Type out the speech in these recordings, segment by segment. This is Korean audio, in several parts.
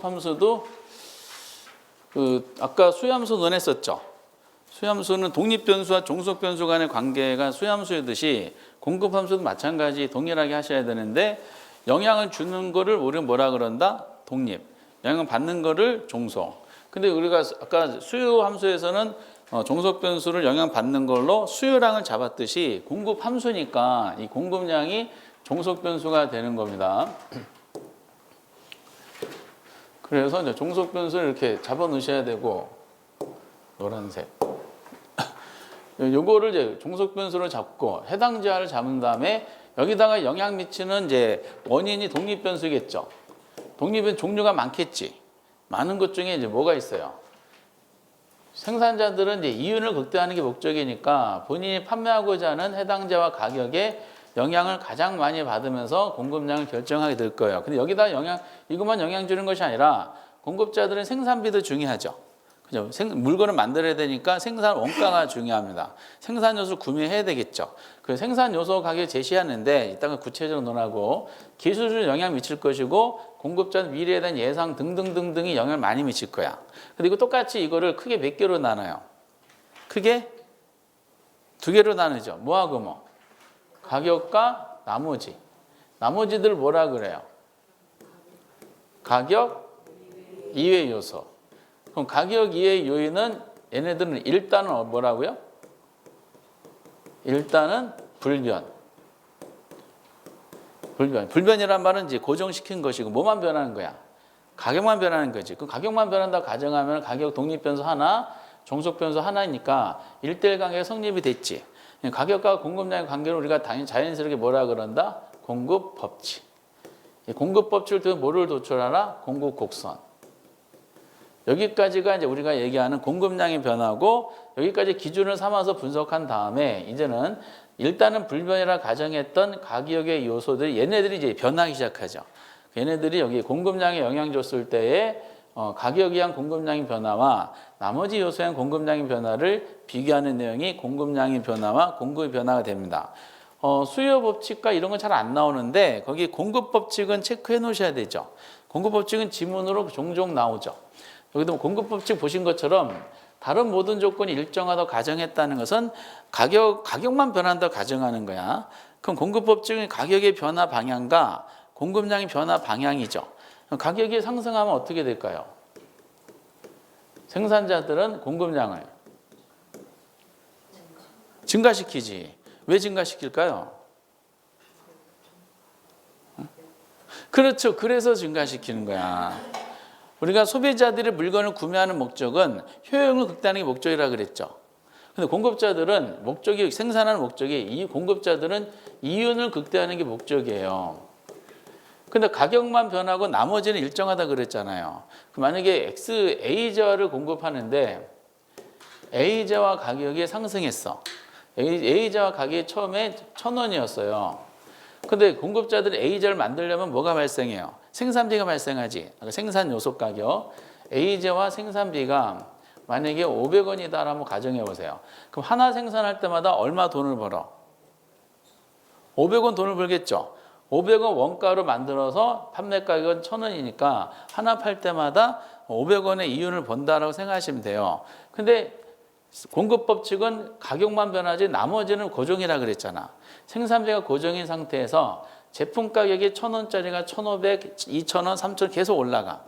함수도 아까 수함수 논했었죠. 수함수는 독립변수와 종속변수 간의 관계가 수함수이듯이 공급함수도 마찬가지 동일하게 하셔야 되는데, 영향을 주는 거를 우리는 뭐라 그런다? 독립. 영향을 받는 거를 종속. 근데 우리가 아까 수요함수에서는 종속변수를 영향받는 걸로 수요량을 잡았듯이 공급함수니까 이 공급량이 종속변수가 되는 겁니다. 그래서 이제 종속변수를 이렇게 잡아 놓으셔야 되고, 노란색. 요거를 이제 종속변수를 잡고 해당 지하를 잡은 다음에 여기다가 영향 미치는 이제 원인이 독립변수겠죠. 독립은 종류가 많겠지. 많은 것 중에 이제 뭐가 있어요? 생산자들은 이제 이윤을 극대화하는 게 목적이니까 본인이 판매하고자 하는 해당자와 가격에 영향을 가장 많이 받으면서 공급량을 결정하게 될 거예요. 근데 여기다 이것만 영향 주는 것이 아니라 공급자들은 생산비도 중요하죠. 그죠? 물건을 만들어야 되니까 생산 원가가 중요합니다. 생산 요소를 구매해야 되겠죠. 그 생산 요소 가격 제시하는데 이따가 구체적으로 논하고, 기술을 영향 미칠 것이고 공급자 미래에 대한 예상 등등등등이 영향을 많이 미칠 거야. 근데 이거 똑같이 이거를 크게 몇 개로 나눠요? 크게 두 개로 나누죠. 뭐하고 뭐? 가격과 나머지. 나머지들 뭐라 그래요? 가격 이외 요소. 그럼 가격 이외 요인은 얘네들은 일단은 뭐라고요? 일단은 불변. 불변이란 말은 이제 고정시킨 것이고 뭐만 변하는 거야? 가격만 변하는 거지. 그 가격만 변한다고 가정하면 가격 독립변수 하나, 종속변수 하나니까 1:1 관계가 성립이 됐지. 가격과 공급량의 관계를 우리가 당연히 자연스럽게 뭐라 그런다? 공급법칙. 공급법칙을 통해 뭐를 도출하라? 공급곡선. 여기까지가 이제 우리가 얘기하는 공급량의 변화고, 여기까지 기준을 삼아서 분석한 다음에 이제는 일단은 불변이라 가정했던 가격의 요소들이 얘네들이 이제 변하기 시작하죠. 얘네들이 여기 공급량에 영향 줬을 때에 가격에 의한 공급량의 변화와 나머지 요소에 의한 공급량의 변화를 비교하는 내용이 공급량의 변화와 공급의 변화가 됩니다. 수요 법칙과 이런 건 잘 안 나오는데 거기 공급 법칙은 체크해 놓으셔야 되죠. 공급 법칙은 지문으로 종종 나오죠. 여기도 공급 법칙 보신 것처럼 다른 모든 조건이 일정하다고 가정했다는 것은 가격만 변한다고 가정하는 거야. 그럼 공급 법칙은 가격의 변화 방향과 공급량의 변화 방향이죠. 가격이 상승하면 어떻게 될까요? 생산자들은 공급량을 증가시키지. 왜 증가시킬까요? 그렇죠. 그래서 증가시키는 거야. 우리가 소비자들이 물건을 구매하는 목적은 효용을 극대화하는 게 목적이라 그랬죠. 근데 공급자들은 생산하는 목적이, 이 공급자들은 이윤을 극대화하는 게 목적이에요. 근데 가격만 변하고 나머지는 일정하다 그랬잖아요. 만약에 A자를 공급하는데 A자와 가격이 상승했어. A자와 가격이 처음에 1,000원이었어요. 근데 공급자들이 A자를 만들려면 뭐가 발생해요? 생산비가 발생하지. 생산 요소 가격. A자와 생산비가 만약에 500원이다라고 한번 가정해 보세요. 그럼 하나 생산할 때마다 얼마 돈을 벌어? 500원 돈을 벌겠죠. 500원 원가로 만들어서 판매 가격은 1,000원이니까 하나 팔 때마다 500원의 이윤을 번다라고 생각하시면 돼요. 근데 공급 법칙은 가격만 변하지 나머지는 고정이라 그랬잖아. 생산비가 고정인 상태에서 제품 가격이 1,000원짜리가 1,500, 2,000원, 3,000원 계속 올라가.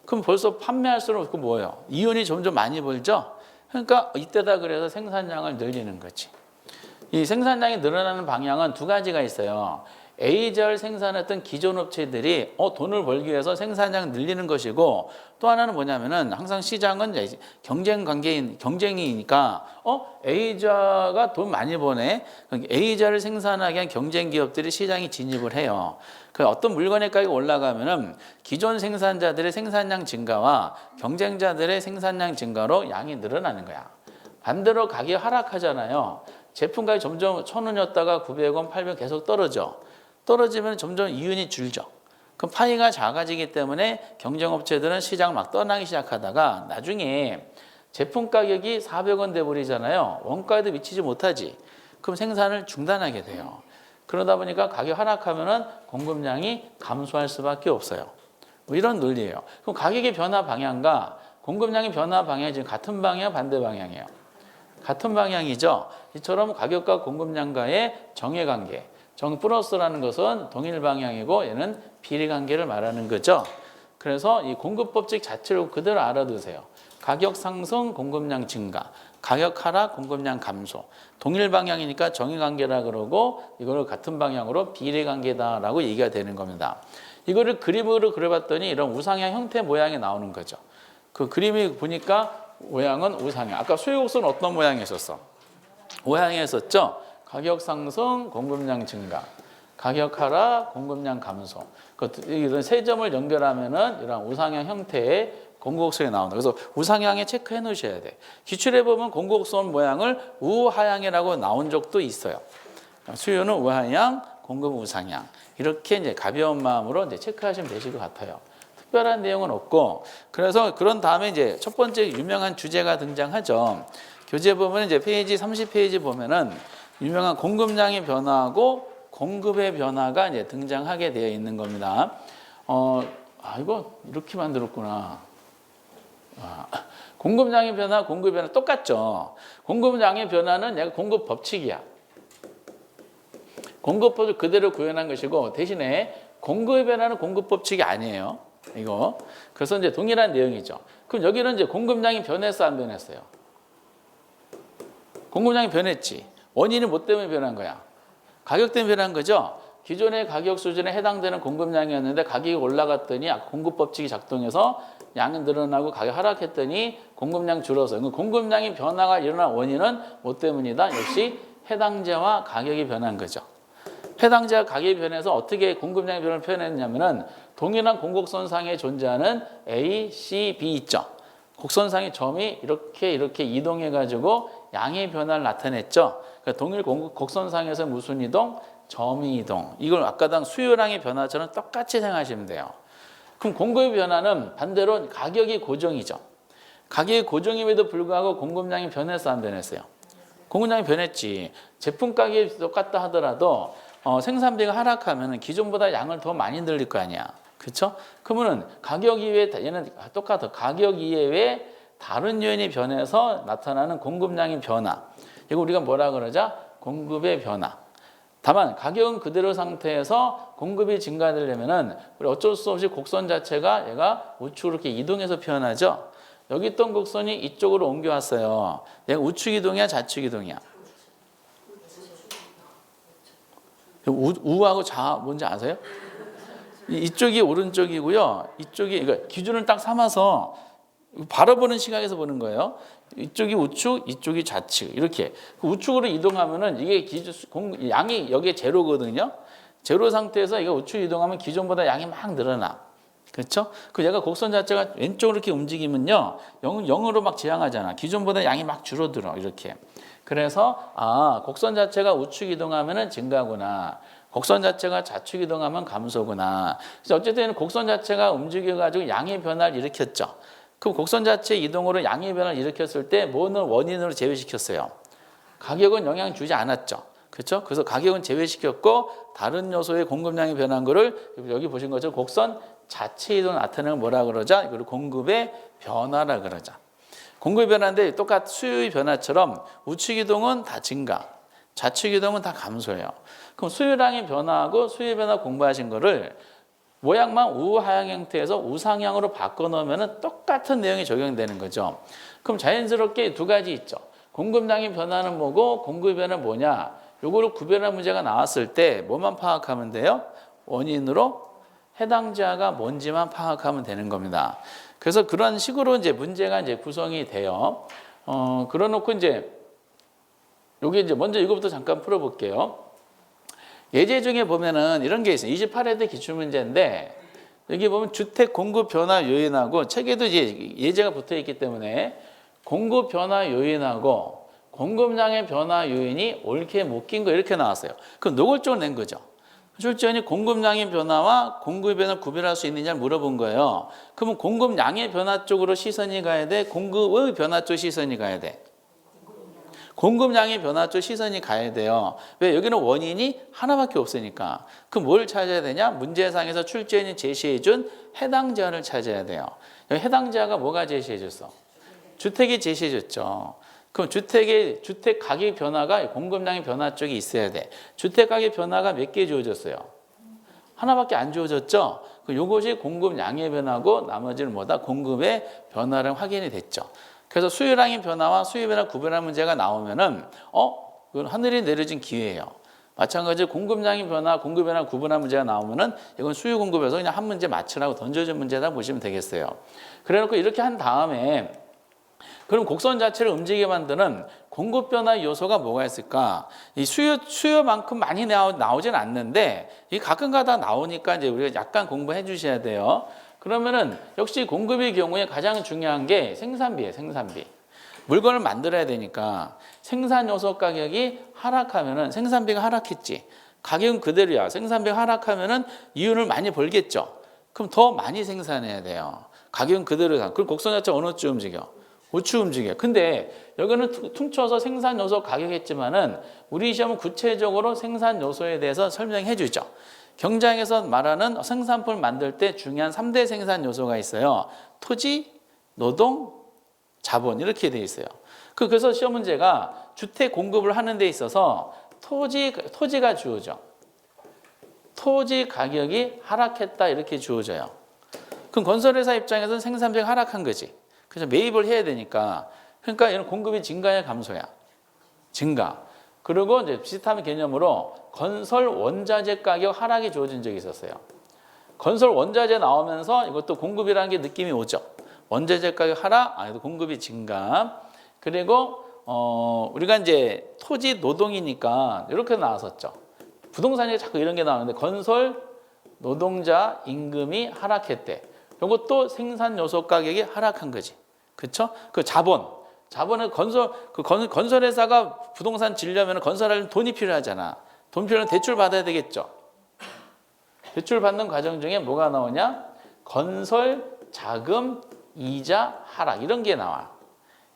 그럼 벌써 판매할수록 그 뭐예요? 이윤이 점점 많이 벌죠? 그러니까 이때다 그래서 생산량을 늘리는 거지. 이 생산량이 늘어나는 방향은 두 가지가 있어요. A자를 생산했던 기존 업체들이 돈을 벌기 위해서 생산량을 늘리는 것이고, 또 하나는 뭐냐면은 항상 시장은 경쟁이니까 A자가 돈 많이 버네. A자를 생산하기 위한 경쟁 기업들이 시장에 진입을 해요. 그 어떤 물건의 가격이 올라가면은 기존 생산자들의 생산량 증가와 경쟁자들의 생산량 증가로 양이 늘어나는 거야. 반대로 가격이 하락하잖아요. 제품 가격이 점점 1,000원이었다가 900원, 800원 계속 떨어지면 점점 이윤이 줄죠. 그럼 파이가 작아지기 때문에 경쟁업체들은 시장을 막 떠나기 시작하다가 나중에 제품 가격이 400원 돼버리잖아요. 원가에도 미치지 못하지. 그럼 생산을 중단하게 돼요. 그러다 보니까 가격 하락하면은 공급량이 감소할 수밖에 없어요. 뭐 이런 논리예요. 그럼 가격의 변화 방향과 공급량의 변화 방향이 지금 같은 방향, 반대 방향이에요. 같은 방향이죠. 이처럼 가격과 공급량과의 정해관계, 정 플러스라는 것은 동일 방향이고 얘는 비례관계를 말하는 거죠. 그래서 이 공급법칙 자체를 그대로 알아두세요. 가격 상승, 공급량 증가, 가격 하락, 공급량 감소. 동일 방향이니까 정의관계라 그러고 이거를 같은 방향으로 비례관계다라고 얘기가 되는 겁니다. 이거를 그림으로 그려봤더니 이런 우상향 형태 모양이 나오는 거죠. 그 그림이 보니까 모양은 우상향. 아까 수요곡선은 어떤 모양이었어? 우상향이었죠. 가격 상승, 공급량 증가. 가격 하락, 공급량 감소. 이런 세 점을 연결하면은 이런 우상향 형태의 공급곡선이 나온다. 그래서 우상향에 체크해 놓으셔야 돼. 기출해 보면 공급곡선 모양을 우하향이라고 나온 적도 있어요. 수요는 우하향, 공급은 우상향. 이렇게 이제 가벼운 마음으로 이제 체크하시면 되실 것 같아요. 특별한 내용은 없고, 그래서 그런 다음에 이제 첫 번째 유명한 주제가 등장하죠. 교재 보면 이제 페이지 30페이지 보면은 유명한 공급량의 변화하고 공급의 변화가 이제 등장하게 되어 있는 겁니다. 이거 이렇게 만들었구나. 공급량의 변화, 공급의 변화 똑같죠. 공급량의 변화는 얘가 공급 법칙이야. 공급 법칙 그대로 구현한 것이고 대신에 공급의 변화는 공급 법칙이 아니에요. 이거. 그래서 이제 동일한 내용이죠. 그럼 여기는 이제 공급량이 변했어, 안 변했어요? 공급량이 변했지. 원인이 뭐 때문에 변한 거야? 가격 때문에 변한 거죠. 기존의 가격 수준에 해당되는 공급량이었는데 가격이 올라갔더니 공급 법칙이 작동해서 양이 늘어나고 가격 하락했더니 공급량 줄어서. 공급량이 변화가 일어난 원인은 뭐 때문이다? 역시 해당자와 가격이 변한 거죠. 해당자 가격이 변해서 어떻게 공급량의 변화를 표현했냐면은 동일한 공곡선상에 존재하는 A, C, B 있죠. 곡선상의 점이 이렇게 이동해가지고 양의 변화를 나타냈죠. 그러니까 동일 곡선상에서 무슨 이동? 점의 이동. 이걸 아까당 수요량의 변화처럼 똑같이 생각하시면 돼요. 그럼 공급의 변화는 반대로 가격이 고정이죠. 가격이 고정임에도 불구하고 공급량이 변했어, 안 변했어요? 공급량이 변했지. 제품 가격이 똑같다 하더라도 생산비가 하락하면 기존보다 양을 더 많이 늘릴 거 아니야. 그렇죠? 그러면은 가격 이외에 얘는 똑같아. 가격 이외에 다른 요인이 변해서 나타나는 공급량의 변화. 이거 우리가 뭐라 그러자? 공급의 변화. 다만 가격은 그대로 상태에서 공급이 증가되려면은 우리 어쩔 수 없이 곡선 자체가 얘가 우측으로 이렇게 이동해서 표현하죠. 여기 있던 곡선이 이쪽으로 옮겨왔어요. 얘가 우측 이동이야, 좌측 이동이야? 우하고 좌 뭔지 아세요? 이쪽이 오른쪽이고요. 이쪽이 그러니까 기준을 딱 삼아서 바라보는 시각에서 보는 거예요. 이쪽이 우측, 이쪽이 좌측 이렇게 우측으로 이동하면은 이게 양이 여기에 제로거든요. 제로 상태에서 이거 우측 이동하면 기존보다 양이 막 늘어나. 그렇죠? 그 얘가 곡선 자체가 왼쪽으로 이렇게 움직이면요, 0으로 막 지향하잖아. 기존보다 양이 막 줄어들어 이렇게. 그래서 곡선 자체가 우측 이동하면은 증가구나. 곡선 자체가 좌측 이동하면 감소구나. 그래서 어쨌든 곡선 자체가 움직여가지고 양의 변화를 일으켰죠. 그럼 곡선 자체 이동으로 양의 변화를 일으켰을 때 뭐는 원인으로 제외시켰어요? 가격은 영향 주지 않았죠. 그렇죠? 그래서 가격은 제외시켰고 다른 요소의 공급량이 변한 거를 여기 보신 것처럼 곡선 자체 이동을 나타내는 뭐라 그러자? 이걸 공급의 변화라 그러자. 공급의 변화인데 똑같은 수요의 변화처럼 우측 이동은 다 증가, 좌측 이동은 다 감소해요. 그럼 수요량의 변화하고 수요 변화 공부하신 거를 모양만 우하향 형태에서 우상향으로 바꿔놓으면 똑같은 내용이 적용되는 거죠. 그럼 자연스럽게 두 가지 있죠. 공급량의 변화는 뭐고 공급의 변화는 뭐냐. 요거를 구별할 문제가 나왔을 때 뭐만 파악하면 돼요? 원인으로 해당자가 뭔지만 파악하면 되는 겁니다. 그래서 그런 식으로 이제 문제가 이제 구성이 돼요. 그러놓고 이제 여기 이제 먼저 이거부터 잠깐 풀어볼게요. 예제 중에 보면은 이런 게 있어요. 28회대 기출문제인데 여기 보면 주택 공급 변화 요인하고 책에도 이제 예제가 붙어 있기 때문에 공급 변화 요인하고 공급량의 변화 요인이 옳게 묶인 거 이렇게 나왔어요. 그럼 노골적으로 낸 거죠. 출제원이 공급량의 변화와 공급의 변화를 구별할 수 있느냐를 물어본 거예요. 그러면 공급량의 변화 쪽으로 시선이 가야 돼? 공급의 변화 쪽 시선이 가야 돼? 공급량의 변화 쪽 시선이 가야 돼요. 왜? 여기는 원인이 하나밖에 없으니까. 그럼 뭘 찾아야 되냐? 문제상에서 출제인이 제시해준 해당 제한을 찾아야 돼요. 여기 해당 제한가 뭐가 제시해줬어? 주택이 제시해줬죠. 그럼 주택 가격 변화가 공급량의 변화 쪽에 있어야 돼. 주택 가격 변화가 몇 개 주어졌어요? 하나밖에 안 주어졌죠. 이것이 공급량의 변화고 나머지는 뭐다? 공급의 변화를 확인이 됐죠. 그래서 수요량의 변화와 수요 변화 구별하는 문제가 나오면은 이건 하늘이 내려진 기회예요. 마찬가지로 공급량의 변화, 공급 변화 구분하는 문제가 나오면은 이건 수요 공급에서 그냥 한 문제 맞추라고 던져준 문제다 보시면 되겠어요. 그래놓고 이렇게 한 다음에 그럼 곡선 자체를 움직이게 만드는 공급 변화 요소가 뭐가 있을까? 이 수요만큼 많이 나오진 않는데 이 가끔가다 나오니까 이제 우리가 약간 공부해 주셔야 돼요. 그러면은 역시 공급의 경우에 가장 중요한 게 생산비예요, 생산비. 물건을 만들어야 되니까 생산 요소 가격이 하락하면은 생산비가 하락했지. 가격은 그대로야. 생산비가 하락하면은 이윤을 많이 벌겠죠. 그럼 더 많이 생산해야 돼요. 가격은 그대로야. 그럼 곡선 자체가 어느 쪽 움직여? 우측 움직여. 근데 여기는 퉁쳐서 생산 요소 가격 했지만은 우리 시험은 구체적으로 생산 요소에 대해서 설명해 주죠. 경장에서 말하는 생산품을 만들 때 중요한 3대 생산 요소가 있어요. 토지, 노동, 자본 이렇게 돼 있어요. 그래서 시험 문제가 주택 공급을 하는 데 있어서 토지가 주어져. 토지 가격이 하락했다 이렇게 주어져요. 그럼 건설회사 입장에서는 생산비가 하락한 거지. 그래서 매입을 해야 되니까. 그러니까 이런 공급이 증가야 감소야? 증가. 그리고 이제 비슷한 개념으로 건설 원자재 가격 하락이 주어진 적이 있었어요. 건설 원자재 나오면서 이것도 공급이라는 게 느낌이 오죠. 원자재 가격 하락, 공급이 증가. 그리고 우리가 이제 토지 노동이니까 이렇게 나왔었죠. 부동산이 자꾸 이런 게 나오는데 건설 노동자 임금이 하락했대. 이것도 생산 요소 가격이 하락한 거지. 그렇죠? 그 자본은 건설회사가 부동산 지려면 건설하려면 돈이 필요하잖아. 돈 필요하면 대출 받아야 되겠죠. 대출 받는 과정 중에 뭐가 나오냐? 건설 자금 이자 하락 이런 게 나와.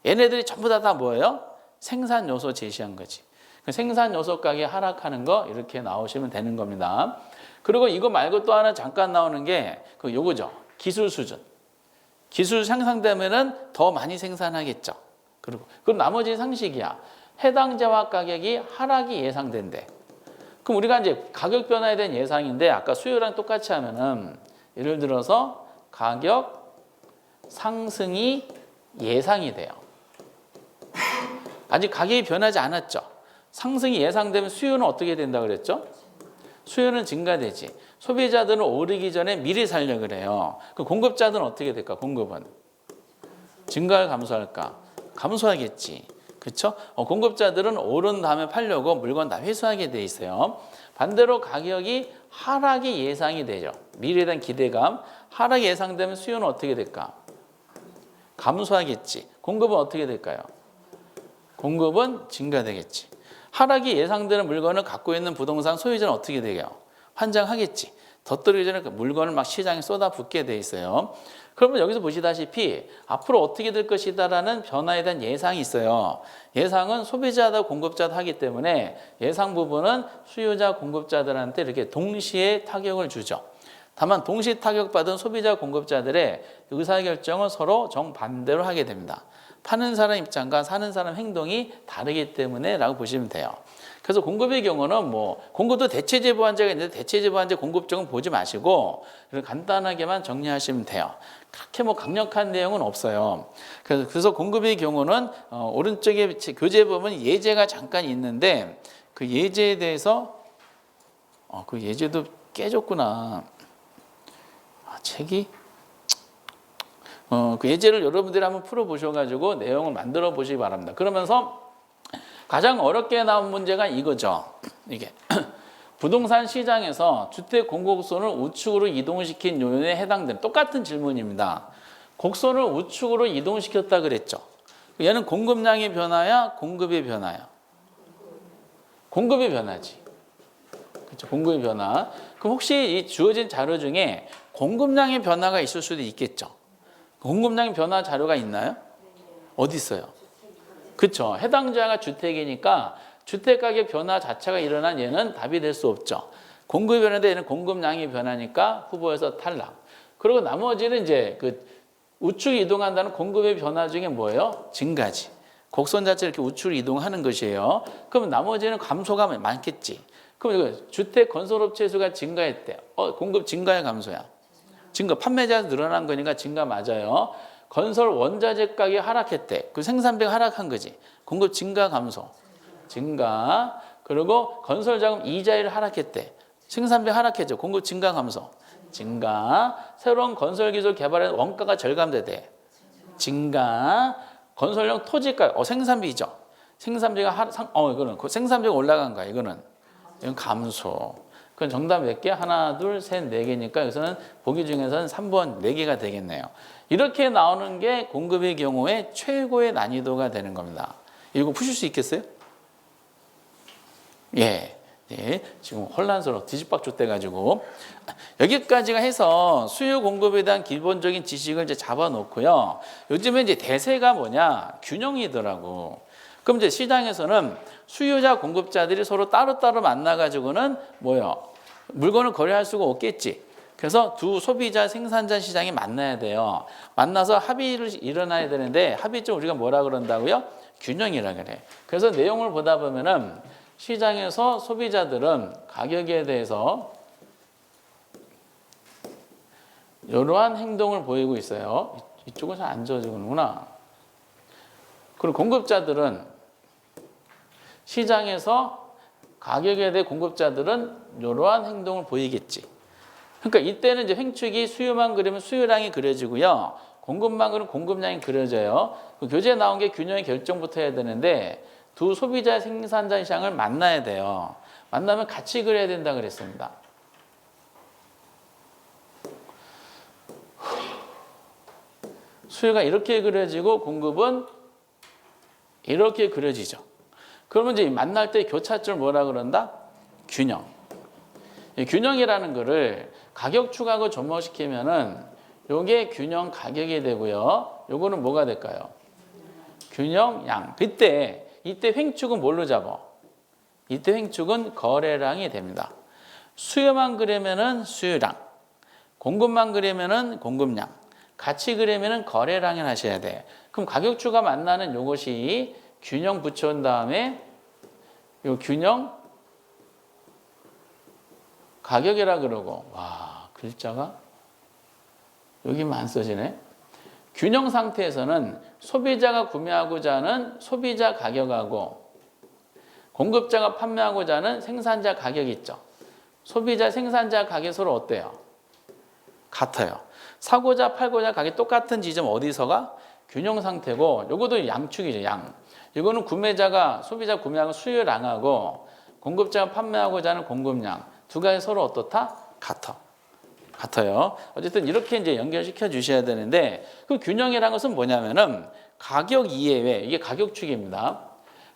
얘네들이 전부 다 뭐예요? 생산 요소 제시한 거지. 생산 요소 가격이 하락하는 거 이렇게 나오시면 되는 겁니다. 그리고 이거 말고 또 하나 잠깐 나오는 게 요거죠. 기술 수준. 기술 향상되면은 더 많이 생산하겠죠. 그럼 나머지 상식이야. 해당 재화 가격이 하락이 예상된대. 그럼 우리가 이제 가격 변화에 대한 예상인데 아까 수요랑 똑같이 하면은 예를 들어서 가격 상승이 예상이 돼요. 아직 가격이 변하지 않았죠. 상승이 예상되면 수요는 어떻게 된다 그랬죠? 수요는 증가되지. 소비자들은 오르기 전에 미리 살려고 그래요. 그 공급자들은 어떻게 될까? 공급은 증가할 감소할까? 감소하겠지. 그렇죠? 공급자들은 오른 다음에 팔려고 물건 다 회수하게 돼 있어요. 반대로 가격이 하락이 예상이 되죠. 미래에 대한 기대감. 하락이 예상되면 수요는 어떻게 될까? 감소하겠지. 공급은 어떻게 될까요? 공급은 증가되겠지. 하락이 예상되는 물건을 갖고 있는 부동산 소유자는 어떻게 되게요? 환장하겠지. 더 떨어지기 전에 그 물건을 막 시장에 쏟아붓게 돼 있어요. 그러면 여기서 보시다시피 앞으로 어떻게 될 것이다라는 변화에 대한 예상이 있어요. 예상은 소비자다 공급자다 하기 때문에 예상 부분은 수요자 공급자들한테 이렇게 동시에 타격을 주죠. 다만 동시 타격받은 소비자 공급자들의 의사결정은 서로 정반대로 하게 됩니다. 파는 사람 입장과 사는 사람 행동이 다르기 때문에 라고 보시면 돼요. 그래서 공급의 경우는 공급도 대체재 보완제가 있는데 대체재 보완제 공급적은 보지 마시고 간단하게만 정리하시면 돼요. 그렇게 강력한 내용은 없어요. 그래서 공급의 경우는 오른쪽에 교재 보면 예제가 잠깐 있는데 그 예제에 대해서 그 예제도 깨졌구나. 책이 그 예제를 여러분들이 한번 풀어보셔가지고 내용을 만들어 보시기 바랍니다. 그러면서 가장 어렵게 나온 문제가 이거죠. 이게 부동산 시장에서 주택 공급선을 우측으로 이동시킨 요인에 해당되는 똑같은 질문입니다. 곡선을 우측으로 이동시켰다 그랬죠. 얘는 공급량의 변화야, 공급의 변화야? 공급의 변화지. 그렇죠. 공급의 변화. 그럼 혹시 이 주어진 자료 중에 공급량의 변화가 있을 수도 있겠죠. 공급량의 변화 자료가 있나요? 어디 있어요? 그렇죠. 해당자가 주택이니까 주택가격 변화 자체가 일어난 얘는 답이 될 수 없죠. 공급이 변하는데 얘는 공급량이 변하니까 후보에서 탈락. 그리고 나머지는 이제 그 우측 이동한다는 공급의 변화 중에 뭐예요? 증가지. 곡선 자체 이렇게 우측 이동하는 것이에요. 그럼 나머지는 감소가 많겠지. 그럼 이거 주택 건설업체 수가 증가했대. 공급 증가야 감소야? 증가. 판매자 늘어난 거니까 증가 맞아요. 건설 원자재 가격이 하락했대. 그 생산비가 하락한 거지. 공급 증가 감소. 증가. 그리고 건설 자금 이자율 하락했대. 생산비 하락했죠. 공급 증가 감소. 증가. 새로운 건설 기술 개발에 원가가 절감되대. 증가. 건설용 토지가 생산비죠. 생산비가 이거는 생산비가 올라간 거야. 이건 감소. 그럼 정답 몇 개? 하나, 둘, 셋, 네 개니까 여기서는 보기 중에서는 3번 네 개가 되겠네요. 이렇게 나오는 게 공급의 경우에 최고의 난이도가 되는 겁니다. 이거 푸실 수 있겠어요? 예. 네, 지금 혼란스러워 뒤집박죽 돼가지고 여기까지가 해서 수요 공급에 대한 기본적인 지식을 이제 잡아놓고요. 요즘에 이제 대세가 뭐냐 균형이더라고. 그럼 이제 시장에서는 수요자 공급자들이 서로 따로따로 만나가지고는 뭐요 물건을 거래할 수가 없겠지. 그래서 두 소비자 생산자 시장이 만나야 돼요. 만나서 합의를 일어나야 되는데 합의점 우리가 뭐라 그런다고요? 균형이라 그래. 그래서 내용을 보다 보면은 시장에서 소비자들은 가격에 대해서 이러한 행동을 보이고 있어요. 이쪽은 잘 안 지워지는구나. 그리고 공급자들은 시장에서 가격에 대해 공급자들은 이러한 행동을 보이겠지. 그러니까 이때는 이제 횡축이 수요만 그리면 수요량이 그려지고요. 공급만 그리면 공급량이 그려져요. 그 교재에 나온 게 균형의 결정부터 해야 되는데 두 소비자 생산자 시장을 만나야 돼요. 만나면 같이 그려야 된다 그랬습니다. 수요가 이렇게 그려지고 공급은 이렇게 그려지죠. 그러면 이제 만날 때 교차점을 뭐라 그런다? 균형. 이 균형이라는 거를 가격축하고 접목시키면은 요게 균형 가격이 되고요. 요거는 뭐가 될까요? 균형량. 이때 횡축은 뭘로 잡아? 이때 횡축은 거래량이 됩니다. 수요만 그리면은 수요량, 공급만 그리면은 공급량, 같이 그리면은 거래량을 하셔야 돼. 그럼 가격추가 만나는 요것이 균형 붙여온 다음에 요 균형 가격이라 그러고 와 글자가 여기만 안 써지네. 균형 상태에서는 소비자가 구매하고자 하는 소비자 가격하고 공급자가 판매하고자 하는 생산자 가격이 있죠. 소비자, 생산자 가격이 서로 어때요? 같아요. 사고자, 팔고자 가격이 똑같은 지점 어디서가? 균형 상태고 요것도 양축이죠. 양. 이거는 구매자가 소비자 구매하고 수요량하고 공급자가 판매하고자 하는 공급량 두 가지 서로 어떻다? 같아요. 어쨌든 이렇게 이제 연결시켜 주셔야 되는데 그 균형이라는 것은 뭐냐면은 가격 이외에 이게 가격축입니다.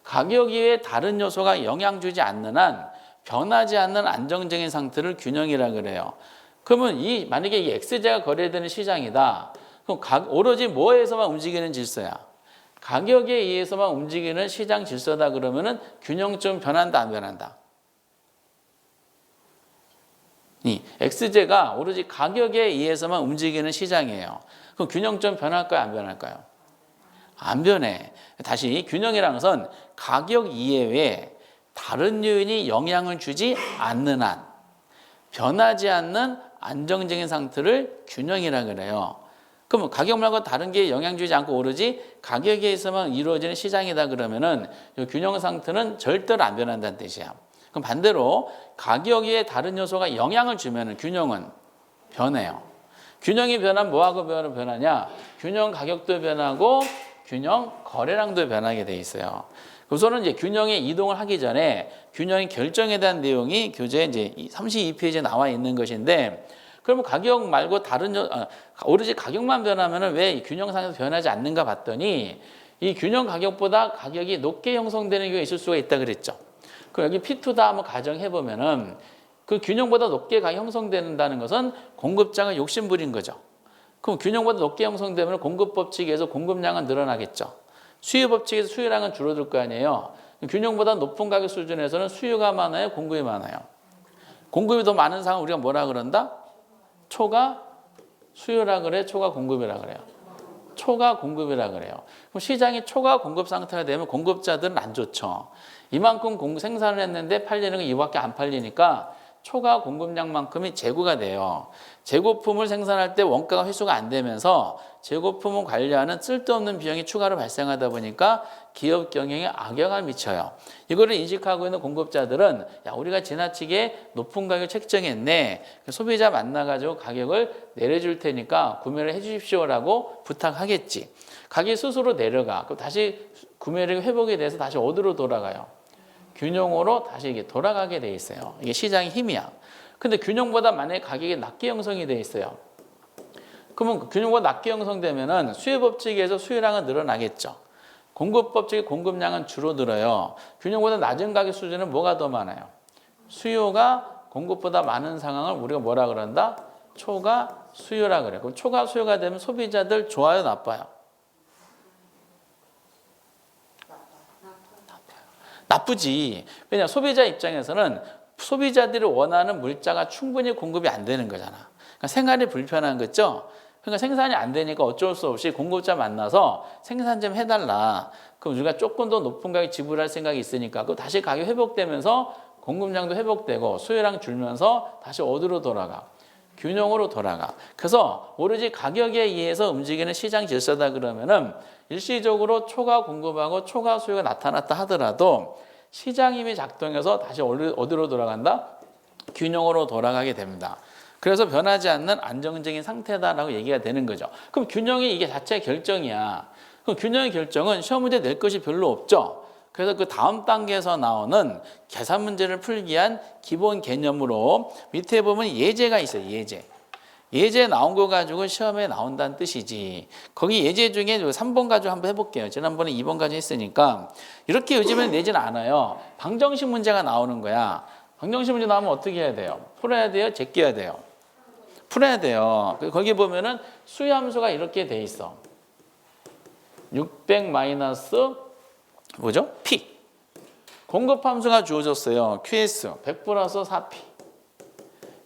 가격 이외에 다른 요소가 영향 주지 않는 한 변하지 않는 안정적인 상태를 균형이라 그래요. 그러면 만약에 이 X제가 거래되는 시장이다. 그럼 오로지 뭐에서만 움직이는 질서야? 가격에 의해서만 움직이는 시장 질서다 그러면은 균형점 변한다 안 변한다? 이 X제가 오로지 가격에 의해서만 움직이는 시장이에요. 그럼 균형점 변할까요? 안 변할까요? 안 변해. 다시 균형이라는 것은 가격 이외에 다른 요인이 영향을 주지 않는 한 변하지 않는 안정적인 상태를 균형이라 그래요. 그럼 가격 말고 다른 게 영향 주지 않고 오로지 가격에 의해서만 이루어지는 시장이다 그러면은 이 균형 상태는 절대로 안 변한다는 뜻이야. 그럼 반대로 가격에 다른 요소가 영향을 주면은 균형은 변해요. 균형이 변하면 뭐하고 변하냐? 균형 가격도 변하고 균형 거래량도 변하게 돼 있어요. 우선은 이제 균형의 이동을 하기 전에 균형의 결정에 대한 내용이 교재에 이제 32페이지에 나와 있는 것인데 그러면 가격 말고 오로지 가격만 변하면은 왜 균형 상에서 변하지 않는가 봤더니 이 균형 가격보다 가격이 높게 형성되는 경우가 있을 수가 있다 그랬죠. 그럼 여기 P2다 한번 가정해 보면은 그 균형보다 높게 형성된다는 것은 공급자가 욕심부린 거죠. 그럼 균형보다 높게 형성되면 공급 법칙에서 공급량은 늘어나겠죠. 수요 법칙에서 수요량은 줄어들 거 아니에요. 균형보다 높은 가격 수준에서는 수요가 많아요, 공급이 많아요. 공급이 더 많은 상황 우리가 뭐라 그런다? 초과 수요라 그래, 초과 공급이라 그래요. 초과 공급이라 그래요. 그럼 시장이 초과 공급 상태가 되면 공급자들은 안 좋죠. 이만큼 생산을 했는데 팔리는 건 이밖에 안 팔리니까 초과 공급량만큼이 재고가 돼요. 재고품을 생산할 때 원가가 회수가 안 되면서 재고품을 관리하는 쓸데없는 비용이 추가로 발생하다 보니까 기업 경영에 악영향을 미쳐요. 이거를 인식하고 있는 공급자들은 야, 우리가 지나치게 높은 가격 책정했네. 소비자 만나가지고 가격을 내려줄 테니까 구매를 해주십시오라고 부탁하겠지. 가격이 스스로 내려가. 그럼 다시 구매력이 회복이 돼서 다시 어디로 돌아가요? 균형으로 다시 이게 돌아가게 돼 있어요. 이게 시장의 힘이야. 근데 균형보다 만약에 가격이 낮게 형성이 돼 있어요. 그러면 균형보다 낮게 형성되면은 수요 법칙에서 수요량은 늘어나겠죠. 공급 법칙의 공급량은 줄어들어요. 균형보다 낮은 가격 수준은 뭐가 더 많아요? 수요가 공급보다 많은 상황을 우리가 뭐라 그런다? 초과 수요라 그래요. 그럼 초과 수요가 되면 소비자들 좋아요, 나빠요? 나쁘지. 왜냐 소비자 입장에서는 소비자들이 원하는 물자가 충분히 공급이 안 되는 거잖아. 그러니까 생활이 불편한 거죠. 그러니까 생산이 안 되니까 어쩔 수 없이 공급자 만나서 생산 좀 해달라. 그럼 우리가 조금 더 높은 가격 지불할 생각이 있으니까 그 다시 가격 회복되면서 공급량도 회복되고 수요량 줄면서 다시 어디로 돌아가? 균형으로 돌아가. 그래서 오로지 가격에 의해서 움직이는 시장 질서다 그러면은 일시적으로 초과 공급하고 초과 수요가 나타났다 하더라도 시장 힘이 작동해서 다시 어디로 돌아간다? 균형으로 돌아가게 됩니다. 그래서 변하지 않는 안정적인 상태다라고 얘기가 되는 거죠. 그럼 균형이 이게 자체의 결정이야. 그럼 균형의 결정은 시험 문제 낼 것이 별로 없죠. 그래서 그 다음 단계에서 나오는 계산 문제를 풀기 위한 기본 개념으로 밑에 보면 예제가 있어요. 예제 나온 거 가지고 시험에 나온다는 뜻이지. 거기 예제 중에 3번 가지고 한번 해볼게요. 지난번에 2번 가지고 했으니까 이렇게 요즘에 내지는 않아요. 방정식 문제가 나오는 거야. 방정식 문제 나오면 어떻게 해야 돼요? 풀어야 돼요? 제껴야 돼요? 풀어야 돼요. 거기 보면은 수요함수가 이렇게 돼 있어. 600 마이너스 뭐죠? P. 공급함수가 주어졌어요. QS 100 플러스 4P.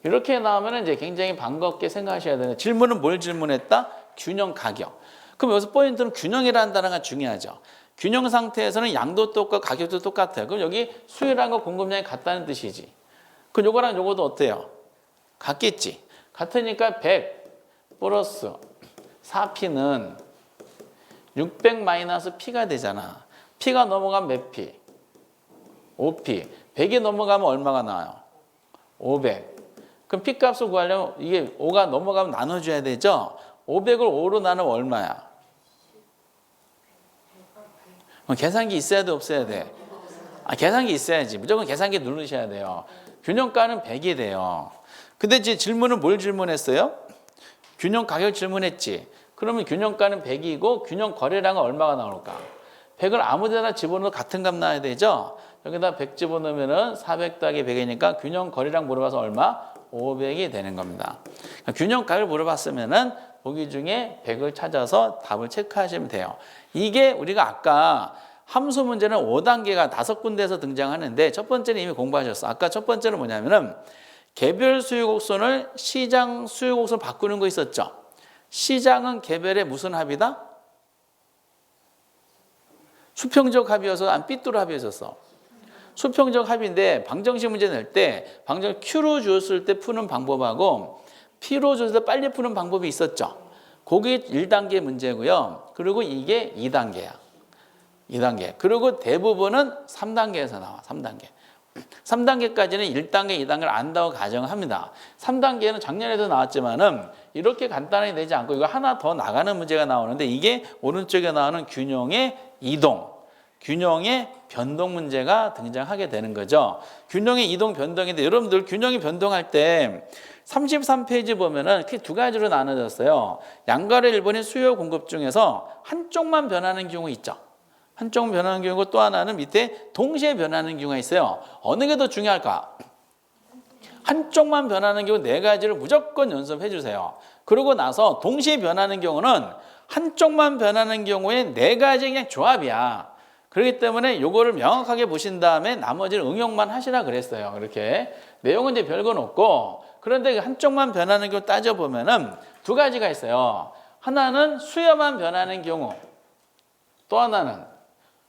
이렇게 나오면 이제 굉장히 반갑게 생각하셔야 되는. 질문은 뭘 질문했다? 균형 가격. 그럼 여기서 포인트는 균형이라는 단어가 중요하죠. 균형 상태에서는 양도 똑같고 가격도 똑같아요. 그럼 여기 수요량과 공급량이 같다는 뜻이지. 그럼 요거랑 요거도 어때요? 같겠지. 같으니까 100 플러스 4P는 600 마이너스 P가 되잖아. P가 넘어가면 몇 P? 5P. 100이 넘어가면 얼마가 나와요? 500. 그럼 P 값을 구하려면 이게 5가 넘어가면 나눠줘야 되죠? 500을 5로 나누면 얼마야? 계산기 있어야 돼, 없어야 돼? 계산기 있어야지. 무조건 계산기 누르셔야 돼요. 균형가는 100이 돼요. 근데 이제 질문은 뭘 질문했어요? 균형 가격 질문했지. 그러면 균형가는 100이고 균형 거래량은 얼마가 나올까? 100을 아무 데나 집어넣어도 같은 값 나와야 되죠? 여기다 100 집어넣으면 400 더하기 100이니까 균형 거래량 물어봐서 얼마? 500이 되는 겁니다. 균형 가격을 물어봤으면은 보기 중에 100을 찾아서 답을 체크하시면 돼요. 이게 우리가 아까 함수 문제는 5단계가 5군데에서 등장하는데 첫 번째는 이미 공부하셨어. 아까 첫 번째는 뭐냐면은 개별 수요곡선을 시장 수요곡선을 바꾸는 거 있었죠. 시장은 개별의 무슨 합이다? 수평적 합이어서 안 삐뚤어 합이었어. 수평적 합인데 방정식 문제 낼 때 방정 Q로 주었을 때 푸는 방법하고 P로 주었을 때 빨리 푸는 방법이 있었죠. 그게 1단계 문제고요. 그리고 이게 2단계야. 2단계. 그리고 대부분은 3단계에서 나와. 3단계. 3단계까지는 1단계, 2단계를 안다고 가정을 합니다. 3단계는 작년에도 나왔지만은 이렇게 간단하게 되지 않고 이거 하나 더 나가는 문제가 나오는데 이게 오른쪽에 나오는 균형의 이동, 균형의 변동 문제가 등장하게 되는 거죠. 균형의 이동 변동인데 여러분들 균형이 변동할 때 33페이지 보면은 크게 두 가지로 나눠졌어요. 양가로 일본의 수요 공급 중에서 한쪽만 변하는 경우 있죠. 한쪽만 변하는 경우고 또 하나는 밑에 동시에 변하는 경우가 있어요. 어느 게 더 중요할까? 한쪽만 변하는 경우 네 가지를 무조건 연습해 주세요. 그러고 나서 동시에 변하는 경우는 한쪽만 변하는 경우에 네 가지 그냥 조합이야. 그렇기 때문에 요거를 명확하게 보신 다음에 나머지를 응용만 하시라 그랬어요. 이렇게 내용은 이제 별건 없고, 그런데 한쪽만 변하는 경우 따져보면은 두 가지가 있어요. 하나는 수요만 변하는 경우, 또 하나는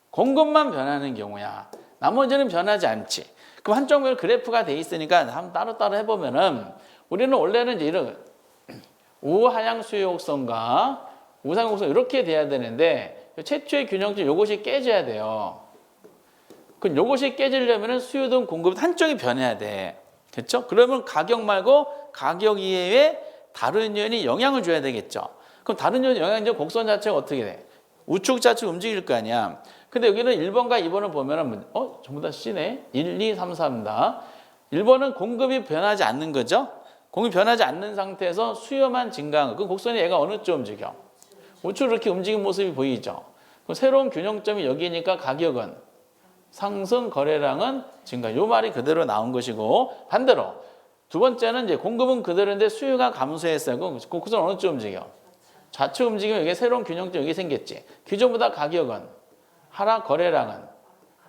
공급만 변하는 경우야. 나머지는 변하지 않지. 그럼 한쪽면 그래프가 돼 있으니까 한번 따로따로 해보면은, 우리는 원래는 이제 이런 우하향 수요 곡선과 우상 곡선 이렇게 돼야 되는데, 최초의 균형점 요것이 깨져야 돼요. 그럼 요것이 깨지려면 수요든 공급은 한쪽이 변해야 돼. 그렇죠? 그러면 가격 말고 가격 이외에 다른 요인이 영향을 줘야 되겠죠. 그럼 다른 요인 영향이 곡선 자체가 어떻게 돼? 우측 좌측 움직일 거 아니야. 근데 여기는 1번과 2번을 보면은 전부 다 C네. 1, 2, 3, 4입니다. 1번은 공급이 변하지 않는 거죠. 공급이 변하지 않는 상태에서 수요만 증가한 거. 그 곡선이 얘가 어느 쪽 움직여? 우측으로 이렇게 움직이는 모습이 보이죠. 그럼 새로운 균형점이 여기니까 가격은 상승, 거래량은 증가. 요 말이 그대로 나온 것이고, 반대로 두 번째는 이제 공급은 그대로인데 수요가 감소했어요. 그럼 곡선 어느 쪽 움직여? 좌측 움직이면 여기 새로운 균형점 여기 생겼지. 기존보다 가격은 하락, 거래량은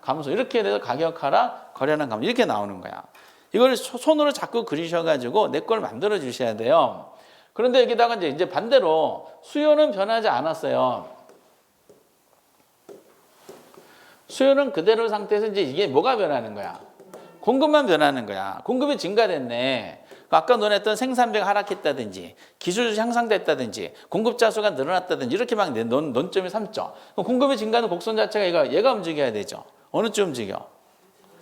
감소. 이렇게 돼서 가격 하락, 거래량 감소. 이렇게 나오는 거야. 이걸 손으로 자꾸 그리셔가지고 내 걸 만들어 주셔야 돼요. 그런데 여기다가 이제 반대로 수요는 변하지 않았어요. 수요는 그대로 상태에서 이제 이게 뭐가 변하는 거야? 공급만 변하는 거야. 공급이 증가됐네. 아까 논했던 생산비가 하락했다든지 기술이 향상됐다든지 공급자 수가 늘어났다든지 이렇게 막 논점이 삼죠. 공급이 증가하는 곡선 자체가 얘가 움직여야 되죠. 어느 쪽 움직여?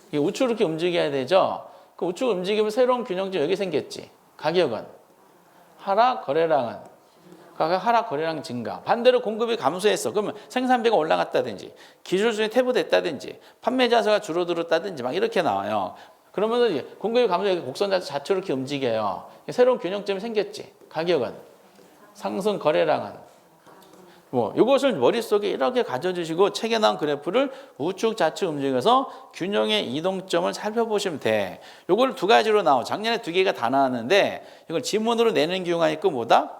이게 우측으로 이렇게 움직여야 되죠. 그 우측 움직이면 새로운 균형점 여기 생겼지. 가격은 하락, 거래량은 가격 하락, 거래량 증가. 반대로 공급이 감소했어. 그러면 생산비가 올라갔다든지 기술 수준이 퇴보됐다든지 판매자 수가 줄어들었다든지 막 이렇게 나와요. 그러면 공급이 감소해서 곡선 자체로 이렇게 움직여요. 새로운 균형점이 생겼지. 가격은 상승, 거래량은 이것을 머릿속에 이렇게 가져주시고 책에 나온 그래프를 우측 좌측 움직여서 균형의 이동점을 살펴보시면 돼. 요걸 두 가지로 나와. 작년에 두 개가 다 나왔는데 이걸 지문으로 내는 경우가 있고 뭐다?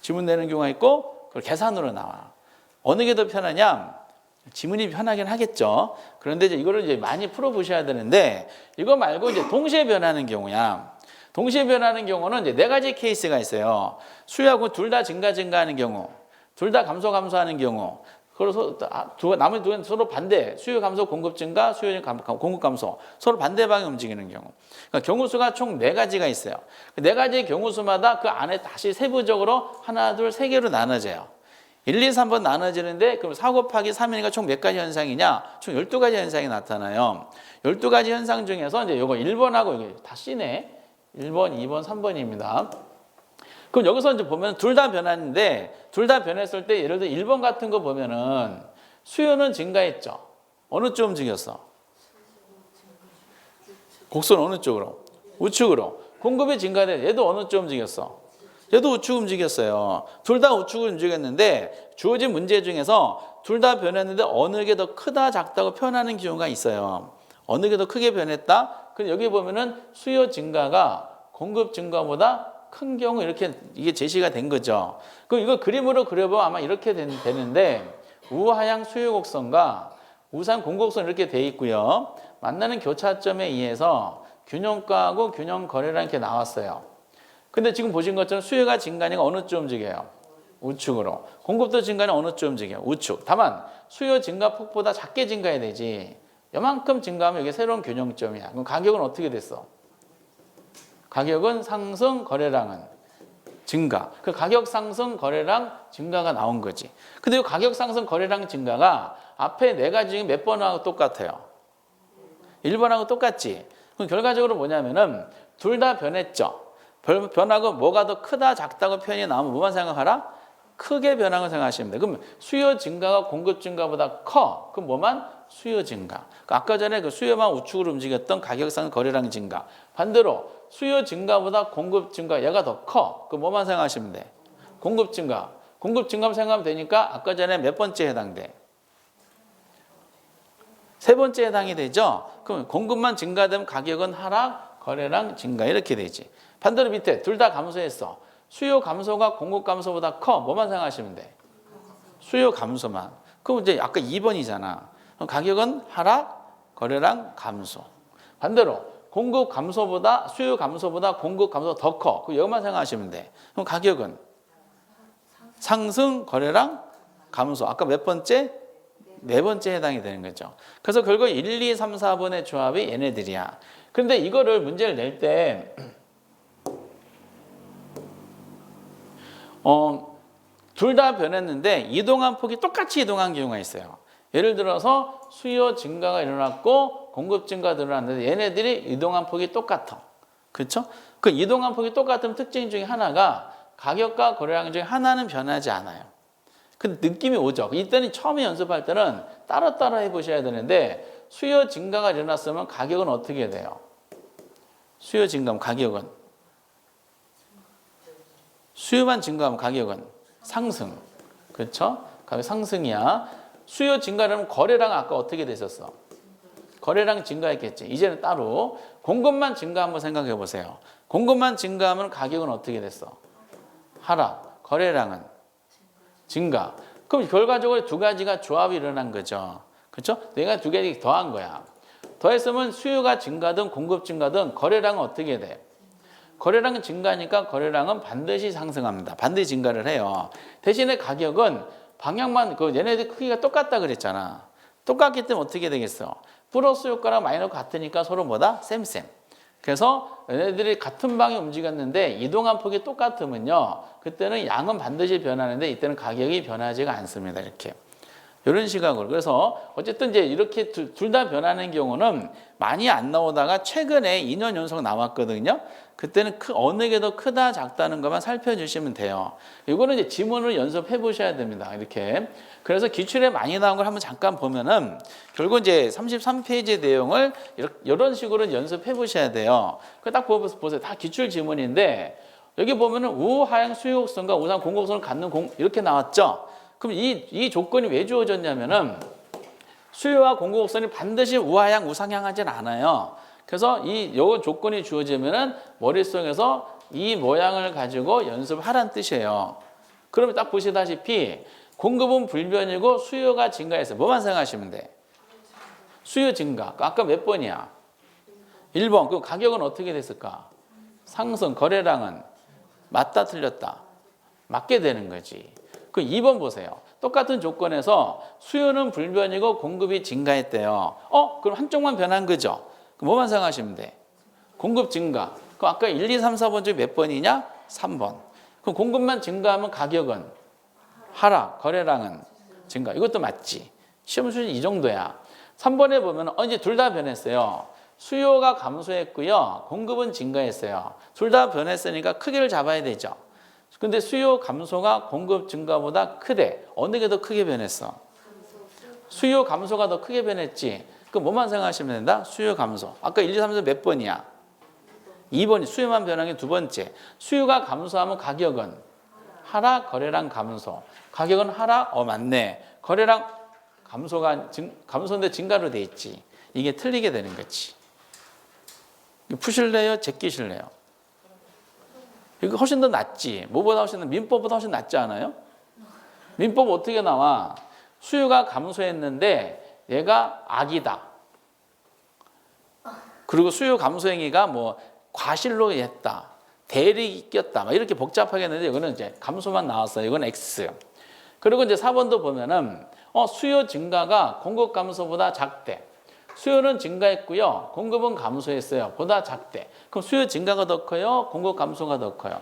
지문 내는 경우가 있고 그걸 계산으로 나와. 어느 게 더 편하냐? 지문이 편하긴 하겠죠. 그런데 이거를 이제 많이 풀어보셔야 되는데 이거 말고 이제 동시에 변하는 경우야. 동시에 변하는 경우는 이제 네 가지 케이스가 있어요. 수요하고 둘 다 증가하는 경우, 둘 다 감소하는 경우, 그래서 나머지 두 개는 서로 반대. 수요 감소, 공급 증가, 수요 공급 감소. 서로 반대 방향 움직이는 경우. 그러니까 경우수가 총 네 가지가 있어요. 네 가지의 경우수마다 그 안에 다시 세부적으로 하나, 둘, 세 개로 나눠져요. 1, 2, 3번 나눠지는데 그럼 4 곱하기 3이니까 총 몇 가지 현상이냐? 총 12가지 현상이 나타나요. 12가지 현상 중에서 이제 요거 1번하고 이게 다 C네. 1번, 2번, 3번입니다. 그럼 여기서 이제 보면 둘 다 변하는데 둘 다 변했을 때 예를 들어 1번 같은 거 보면은 수요는 증가했죠. 어느 쪽 움직였어? 곡선 어느 쪽으로? 우측으로. 공급이 증가돼. 얘도 어느 쪽 움직였어? 얘도 우측 움직였어요. 둘 다 우측을 움직였는데 주어진 문제 중에서 둘 다 변했는데 어느 게 더 크다 작다고 표현하는 경우가 있어요. 어느 게 더 크게 변했다? 그럼 여기 보면은 수요 증가가 공급 증가보다 큰 경우 이렇게 이게 제시가 된 거죠. 그럼 이거 그림으로 그려보면 아마 이렇게 되는데 우하향 수요 곡선과 우상 공곡선 이렇게 돼 있고요. 만나는 교차점에 의해서 균형가하고 균형 거래량 이렇게 나왔어요. 근데 지금 보신 것처럼 수요가 증가하니까 어느 쪽 움직여요? 우측으로. 공급도 증가는 어느 쪽 움직여요? 우측. 다만 수요 증가 폭보다 작게 증가해야 되지. 요만큼 증가하면 이게 새로운 균형점이야. 그럼 가격은 어떻게 됐어? 가격은 상승, 거래량은 증가. 그 가격 상승, 거래량 증가가 나온 거지. 근데 이 가격 상승, 거래량 증가가 앞에 네 가지 중에 몇 번하고 똑같아요? 1번하고 똑같지. 그럼 결과적으로 뭐냐면은 둘 다 변했죠. 변하고 뭐가 더 크다 작다고 표현이 나오면 뭐만 생각하라? 크게 변한 걸 생각하시면 돼요. 그럼 수요 증가가 공급 증가보다 커. 그럼 뭐만? 수요 증가. 아까 전에 그 수요만 우측으로 움직였던 가격상 거래량 증가. 반대로 수요 증가보다 공급 증가 얘가 더 커. 그럼 뭐만 생각하시면 돼? 공급 증가. 공급 증가만 생각하면 되니까 아까 전에 몇 번째 해당돼? 세 번째 해당이 되죠. 그럼 공급만 증가되면 가격은 하락, 거래량 증가 이렇게 되지. 반대로 밑에 둘 다 감소했어. 수요 감소가 공급 감소보다 커. 뭐만 생각하시면 돼? 수요 감소만. 그럼 이제 아까 2번이잖아. 그럼 가격은 하락, 거래량 감소. 반대로 공급 감소보다 수요 감소보다 공급 감소가 더 커. 그 여기만 생각하시면 돼. 그럼 가격은 상승, 거래량 감소. 아까 몇 번째? 네 번째 해당이 되는 거죠. 그래서 결국 1, 2, 3, 4번의 조합이 얘네들이야. 그런데 이거를 문제를 낼 때 둘 다 변했는데 이동한 폭이 똑같이 이동한 경우가 있어요. 예를 들어서 수요 증가가 일어났고 공급 증가가 일어났는데 얘네들이 이동한 폭이 똑같아. 그렇죠? 그 이동한 폭이 똑같은 특징 중에 하나가 가격과 거래량 중에 하나는 변하지 않아요. 그 느낌이 오죠. 이때는 처음에 연습할 때는 따로 해보셔야 되는데 수요 증가가 일어났으면 가격은 어떻게 돼요? 수요 증가하면 가격은 수요만 증가하면 가격은 상승. 그렇죠? 가격 상승이야. 수요 증가하면 거래량 아까 어떻게 됐었어? 거래량 증가했겠지. 이제는 따로 공급만 증가 한번 생각해 보세요. 공급만 증가하면 가격은 어떻게 됐어? 하락. 거래량은 증가. 그럼 결과적으로 두 가지가 조합이 일어난 거죠. 그렇죠? 내가 두 가지 더한 거야. 더했으면 수요가 증가든 공급 증가든 거래량은 어떻게 돼? 거래량은 증가하니까 거래량은 반드시 상승합니다. 반드시 증가를 해요. 대신에 가격은 방향만 얘네들 크기가 똑같다 그랬잖아. 똑같기 때문에 어떻게 되겠어? 플러스 효과랑 마이너스 같으니까 서로 뭐다? 쌤. 그래서 얘네들이 같은 방에 움직였는데 이동한 폭이 똑같으면요. 그때는 양은 반드시 변하는데 이때는 가격이 변하지가 않습니다. 이렇게. 이런 시각으로. 그래서 어쨌든 이제 이렇게 둘 다 변하는 경우는 많이 안 나오다가 최근에 2년 연속 나왔거든요. 그때는 어느 게 더 크다 작다는 것만 살펴주시면 돼요. 이거는 이제 지문을 연습해 보셔야 됩니다. 이렇게. 그래서 기출에 많이 나온 걸 한번 잠깐 보면은 결국 이제 33페이지 내용을 이런 식으로 연습해 보셔야 돼요. 그 딱 보세요. 다 기출 지문인데 여기 보면은 우하향 수요곡선과 우상 공곡선을 갖는 이렇게 나왔죠. 그럼 이 조건이 왜 주어졌냐면은 수요와 공급곡선이 반드시 우하향, 우상향하진 않아요. 그래서 요 조건이 주어지면은 머릿속에서 이 모양을 가지고 연습하라는 뜻이에요. 그러면 딱 보시다시피 공급은 불변이고 수요가 증가해서 뭐만 생각하시면 돼? 수요 증가. 아까 몇 번이야? 1번. 그럼 가격은 어떻게 됐을까? 상승. 거래량은 맞다 틀렸다? 맞게 되는 거지. 그 2번 보세요. 똑같은 조건에서 수요는 불변이고 공급이 증가했대요. 그럼 한쪽만 변한 거죠. 그럼 뭐만 생각하시면 돼? 공급 증가. 그럼 아까 1, 2, 3, 4번 중에 몇 번이냐? 3번. 그럼 공급만 증가하면 가격은 하락, 거래량은 증가. 이것도 맞지. 시험 수준 이 정도야. 3번에 보면 이제 둘 다 변했어요. 수요가 감소했고요. 공급은 증가했어요. 둘 다 변했으니까 크기를 잡아야 되죠. 근데 수요 감소가 공급 증가보다 크대. 어느 게 더 크게 변했어? 수요 감소가 더 크게 변했지. 그럼 뭐만 생각하시면 된다? 수요 감소. 아까 1, 2, 3, 4 몇 번이야? 2번이 수요만 변한 게 두 번째. 수요가 감소하면 가격은 하락, 거래량 감소. 가격은 하락? 맞네. 거래량 감소인데 증가로 돼 있지. 이게 틀리게 되는 거지. 푸실래요? 제끼실래요? 이거 훨씬 더 낫지. 뭐보다 훨씬 더, 민법보다 훨씬 낫지 않아요? 민법 어떻게 나와? 수요가 감소했는데 얘가 악이다. 그리고 수요 감소 행위가 뭐 과실로 했다. 대리 꼈다. 막 이렇게 복잡하게 했는데 이거는 이제 감소만 나왔어요. 이건 X. 그리고 이제 4번도 보면은 수요 증가가 공급 감소보다 작대. 수요는 증가했고요. 공급은 감소했어요. 보다 작대. 그럼 수요 증가가 더 커요? 공급 감소가 더 커요?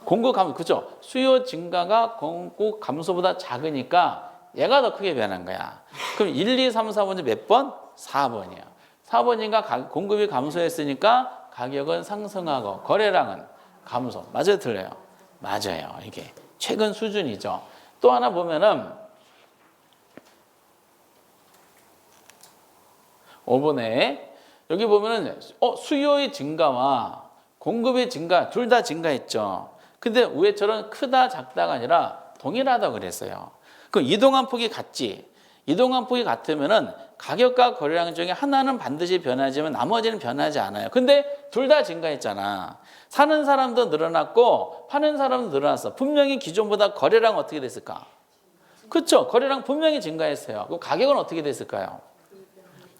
공급 감소. 그죠? 수요 증가가 공급 감소보다 작으니까 얘가 더 크게 변한 거야. 그럼 1, 2, 3, 4번이 몇 번? 4번이야. 4번인가 공급이 감소했으니까 가격은 상승하고 거래량은 감소. 맞아요? 틀려요? 맞아요. 이게 최근 수준이죠. 또 하나 보면은 5번에 여기 보면은 수요의 증가와 공급의 증가 둘 다 증가했죠. 근데 위에처럼 크다 작다가 아니라 동일하다고 그랬어요. 그 이동한 폭이 같지. 이동한 폭이 같으면은 가격과 거래량 중에 하나는 반드시 변하지만 나머지는 변하지 않아요. 근데 둘 다 증가했잖아. 사는 사람도 늘어났고 파는 사람도 늘어났어. 분명히 기존보다 거래량 어떻게 됐을까? 그렇죠. 거래량 분명히 증가했어요. 그럼 가격은 어떻게 됐을까요?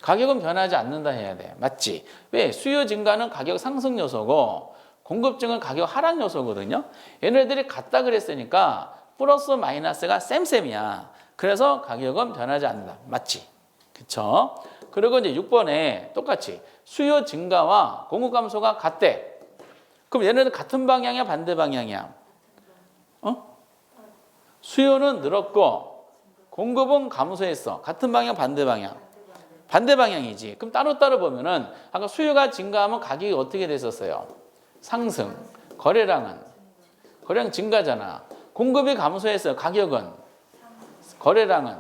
가격은 변하지 않는다 해야 돼. 맞지? 왜? 수요 증가는 가격 상승 요소고 공급 증가는 가격 하락 요소거든요. 얘네들이 같다 그랬으니까 플러스 마이너스가 쌤쌤이야. 그래서 가격은 변하지 않는다. 맞지? 그쵸? 그리고 이제 6번에 똑같이 수요 증가와 공급 감소가 같대. 그럼 얘네들 같은 방향이야, 반대 방향이야? 수요는 늘었고 공급은 감소했어. 같은 방향, 반대 방향? 반대 방향이지. 그럼 따로따로 보면은 아까 수요가 증가하면 가격이 어떻게 됐었어요? 상승. 거래량은? 거래량 증가잖아. 공급이 감소했어요. 가격은? 거래량은?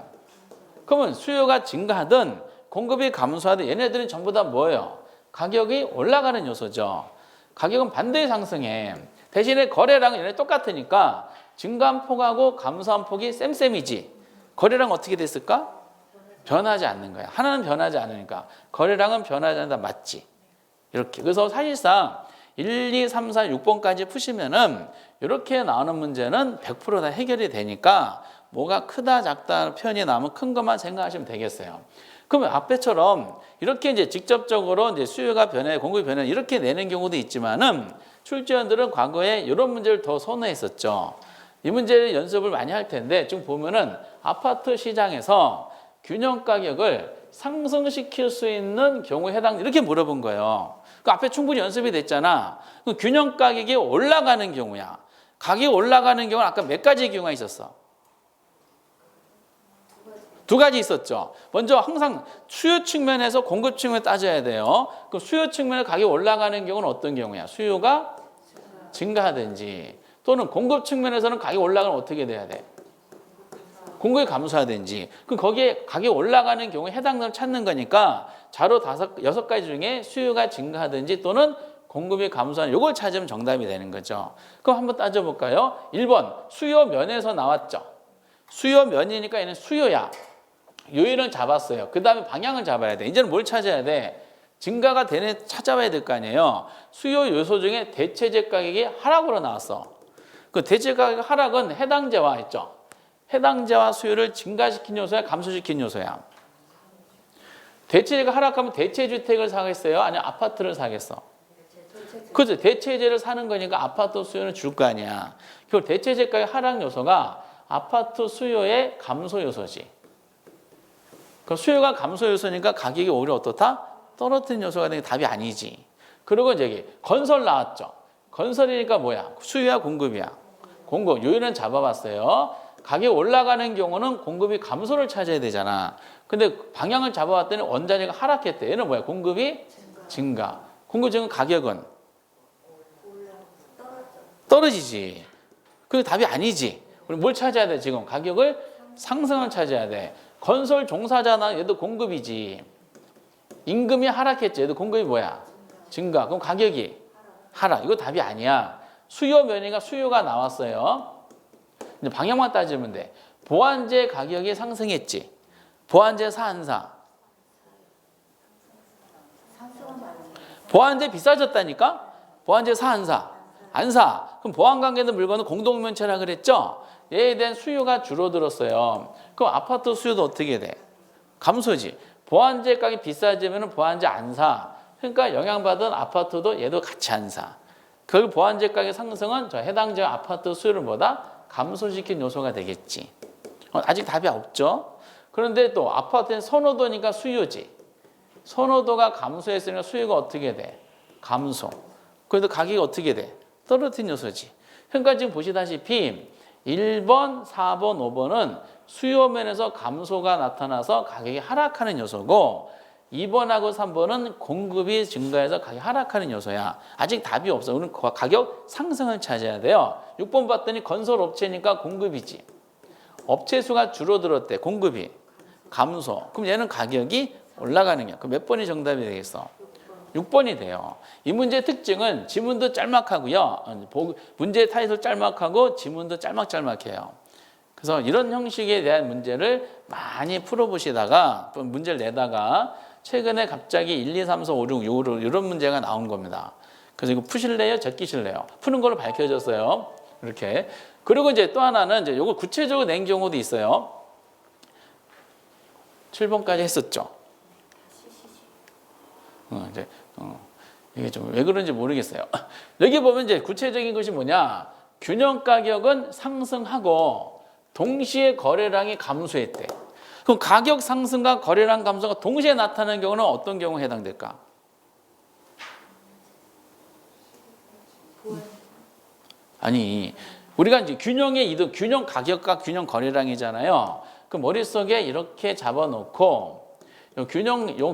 그러면 수요가 증가하든 공급이 감소하든 얘네들은 전부 다 뭐예요? 가격이 올라가는 요소죠. 가격은 반대에 상승해. 대신에 거래량은 얘네 똑같으니까 증가한 폭하고 감소한 폭이 쌤쌤이지. 거래량 어떻게 됐을까? 변하지 않는 거야. 하나는 변하지 않으니까. 거래량은 변하지 않는다. 맞지? 이렇게. 그래서 사실상 1, 2, 3, 4, 6번까지 푸시면은 이렇게 나오는 문제는 100% 다 해결이 되니까 뭐가 크다 작다 표현이 나오면 큰 것만 생각하시면 되겠어요. 그러면 앞에처럼 이렇게 이제 직접적으로 이제 수요가 변해, 공급이 변해 이렇게 내는 경우도 있지만은 출제원들은 과거에 이런 문제를 더 선호했었죠. 이 문제를 연습을 많이 할 텐데 지금 보면은 아파트 시장에서 균형 가격을 상승시킬 수 있는 경우에 해당 이렇게 물어본 거예요. 그 앞에 충분히 연습이 됐잖아. 그 균형 가격이 올라가는 경우야. 가격이 올라가는 경우는 아까 몇 가지 경우가 있었어? 두 가지 있었죠. 먼저 항상 수요 측면에서 공급 측면을 따져야 돼요. 그 수요 측면에 가격이 올라가는 경우는 어떤 경우야? 수요가 증가하든지 또는 공급 측면에서는 가격이 올라가면 어떻게 돼야 돼? 공급이 감소하든지. 그럼 거기에 가격이 올라가는 경우에 해당점을 찾는 거니까 자료 6가지 중에 수요가 증가하든지 또는 공급이 감소하는 이걸 찾으면 정답이 되는 거죠. 그럼 한번 따져볼까요? 1번 수요 면에서 나왔죠. 수요 면이니까 얘는 수요야. 요일은 잡았어요. 그 다음에 방향을 잡아야 돼. 이제는 뭘 찾아야 돼? 증가가 되는 찾아와야 될 거 아니에요. 수요 요소 중에 대체재 가격이 하락으로 나왔어. 그 대체 가격 하락은 해당재와 했죠. 해당재와 수요를 증가시킨 요소야, 감소시킨 요소야. 대체재가 하락하면 대체주택을 사겠어요? 아니면 아파트를 사겠어? 그렇죠. 대체재를 사는 거니까 아파트 수요는 줄 거 아니야. 결국 대체재 가격 하락 요소가 아파트 수요의 감소 요소지. 그 수요가 감소 요소니까 가격이 오히려 어떻다? 떨어뜨린 요소가 되는 게 답이 아니지. 그리고 이제 여기 건설 나왔죠. 건설이니까 뭐야? 수요야, 공급이야? 공급. 요일은 잡아봤어요. 가격이 올라가는 경우는 공급이 감소를 찾아야 되잖아. 근데 방향을 잡아봤더니 원자재가 하락했대. 얘는 뭐야? 공급이 증가. 공급 증가 가격은 떨어지지. 그게 답이 아니지. 우리 뭘 찾아야 돼? 지금 가격을 상승을 찾아야 돼. 건설 종사자나 얘도 공급이지. 임금이 하락했지. 얘도 공급이 뭐야? 증가. 그럼 가격이 하락. 이거 답이 아니야. 수요 면이니까 수요가 나왔어요. 이제 방향만 따지면 돼. 보완재 가격이 상승했지. 보완재 사 안 사? 보완재 비싸졌다니까? 보완재 사 안 사? 안 사. 그럼 보완관계된 물건은 공동면체라 그랬죠? 얘에 대한 수요가 줄어들었어요. 그럼 아파트 수요도 어떻게 돼? 감소지. 보완재 가격이 비싸지면 보완재 안 사. 그러니까 영향받은 아파트도 얘도 같이 안 사. 그 보완재 가격 상승은 저 해당 지역 아파트 수요를 뭐다? 감소시킨 요소가 되겠지. 아직 답이 없죠. 그런데 또 아파트는 선호도니까 수요지. 선호도가 감소했으니까 수요가 어떻게 돼? 감소. 그래도 가격이 어떻게 돼? 떨어진 요소지. 그러니까 지금 보시다시피 1번, 4번, 5번은 수요면에서 감소가 나타나서 가격이 하락하는 요소고 2번하고 3번은 공급이 증가해서 가격이 하락하는 요소야. 아직 답이 없어. 우리는 가격 상승을 찾아야 돼요. 6번 봤더니 건설업체니까 공급이지. 업체 수가 줄어들었대. 공급이 감소. 그럼 얘는 가격이 올라가는 거야. 그럼 몇 번이 정답이 되겠어? 6번이 돼요. 이 문제의 특징은 지문도 짤막하고요. 문제 타이틀 짤막하고 지문도 짤막짤막해요. 그래서 이런 형식에 대한 문제를 많이 풀어보시다가 문제를 내다가 최근에 갑자기 1, 2, 3, 4, 5, 6, 6 이런 문제가 나온 겁니다. 그래서 이거 푸실래요? 제끼실래요? 푸는 걸로 밝혀졌어요. 이렇게. 그리고 이제 또 하나는 이제 이거 구체적으로 낸 경우도 있어요. 7번까지 했었죠. 이게 좀 왜 그런지 모르겠어요. 여기 보면 이제 구체적인 것이 뭐냐? 균형 가격은 상승하고 동시에 거래량이 감소했대. 그럼 가격 상승과 거래량 감소가 동시에 나타나는 경우는 어떤 경우에 해당될까? 아니, 우리가 이제 균형의 이동, 균형 가격과 균형 거래량이잖아요. 그 머릿속에 이렇게 잡아놓고 요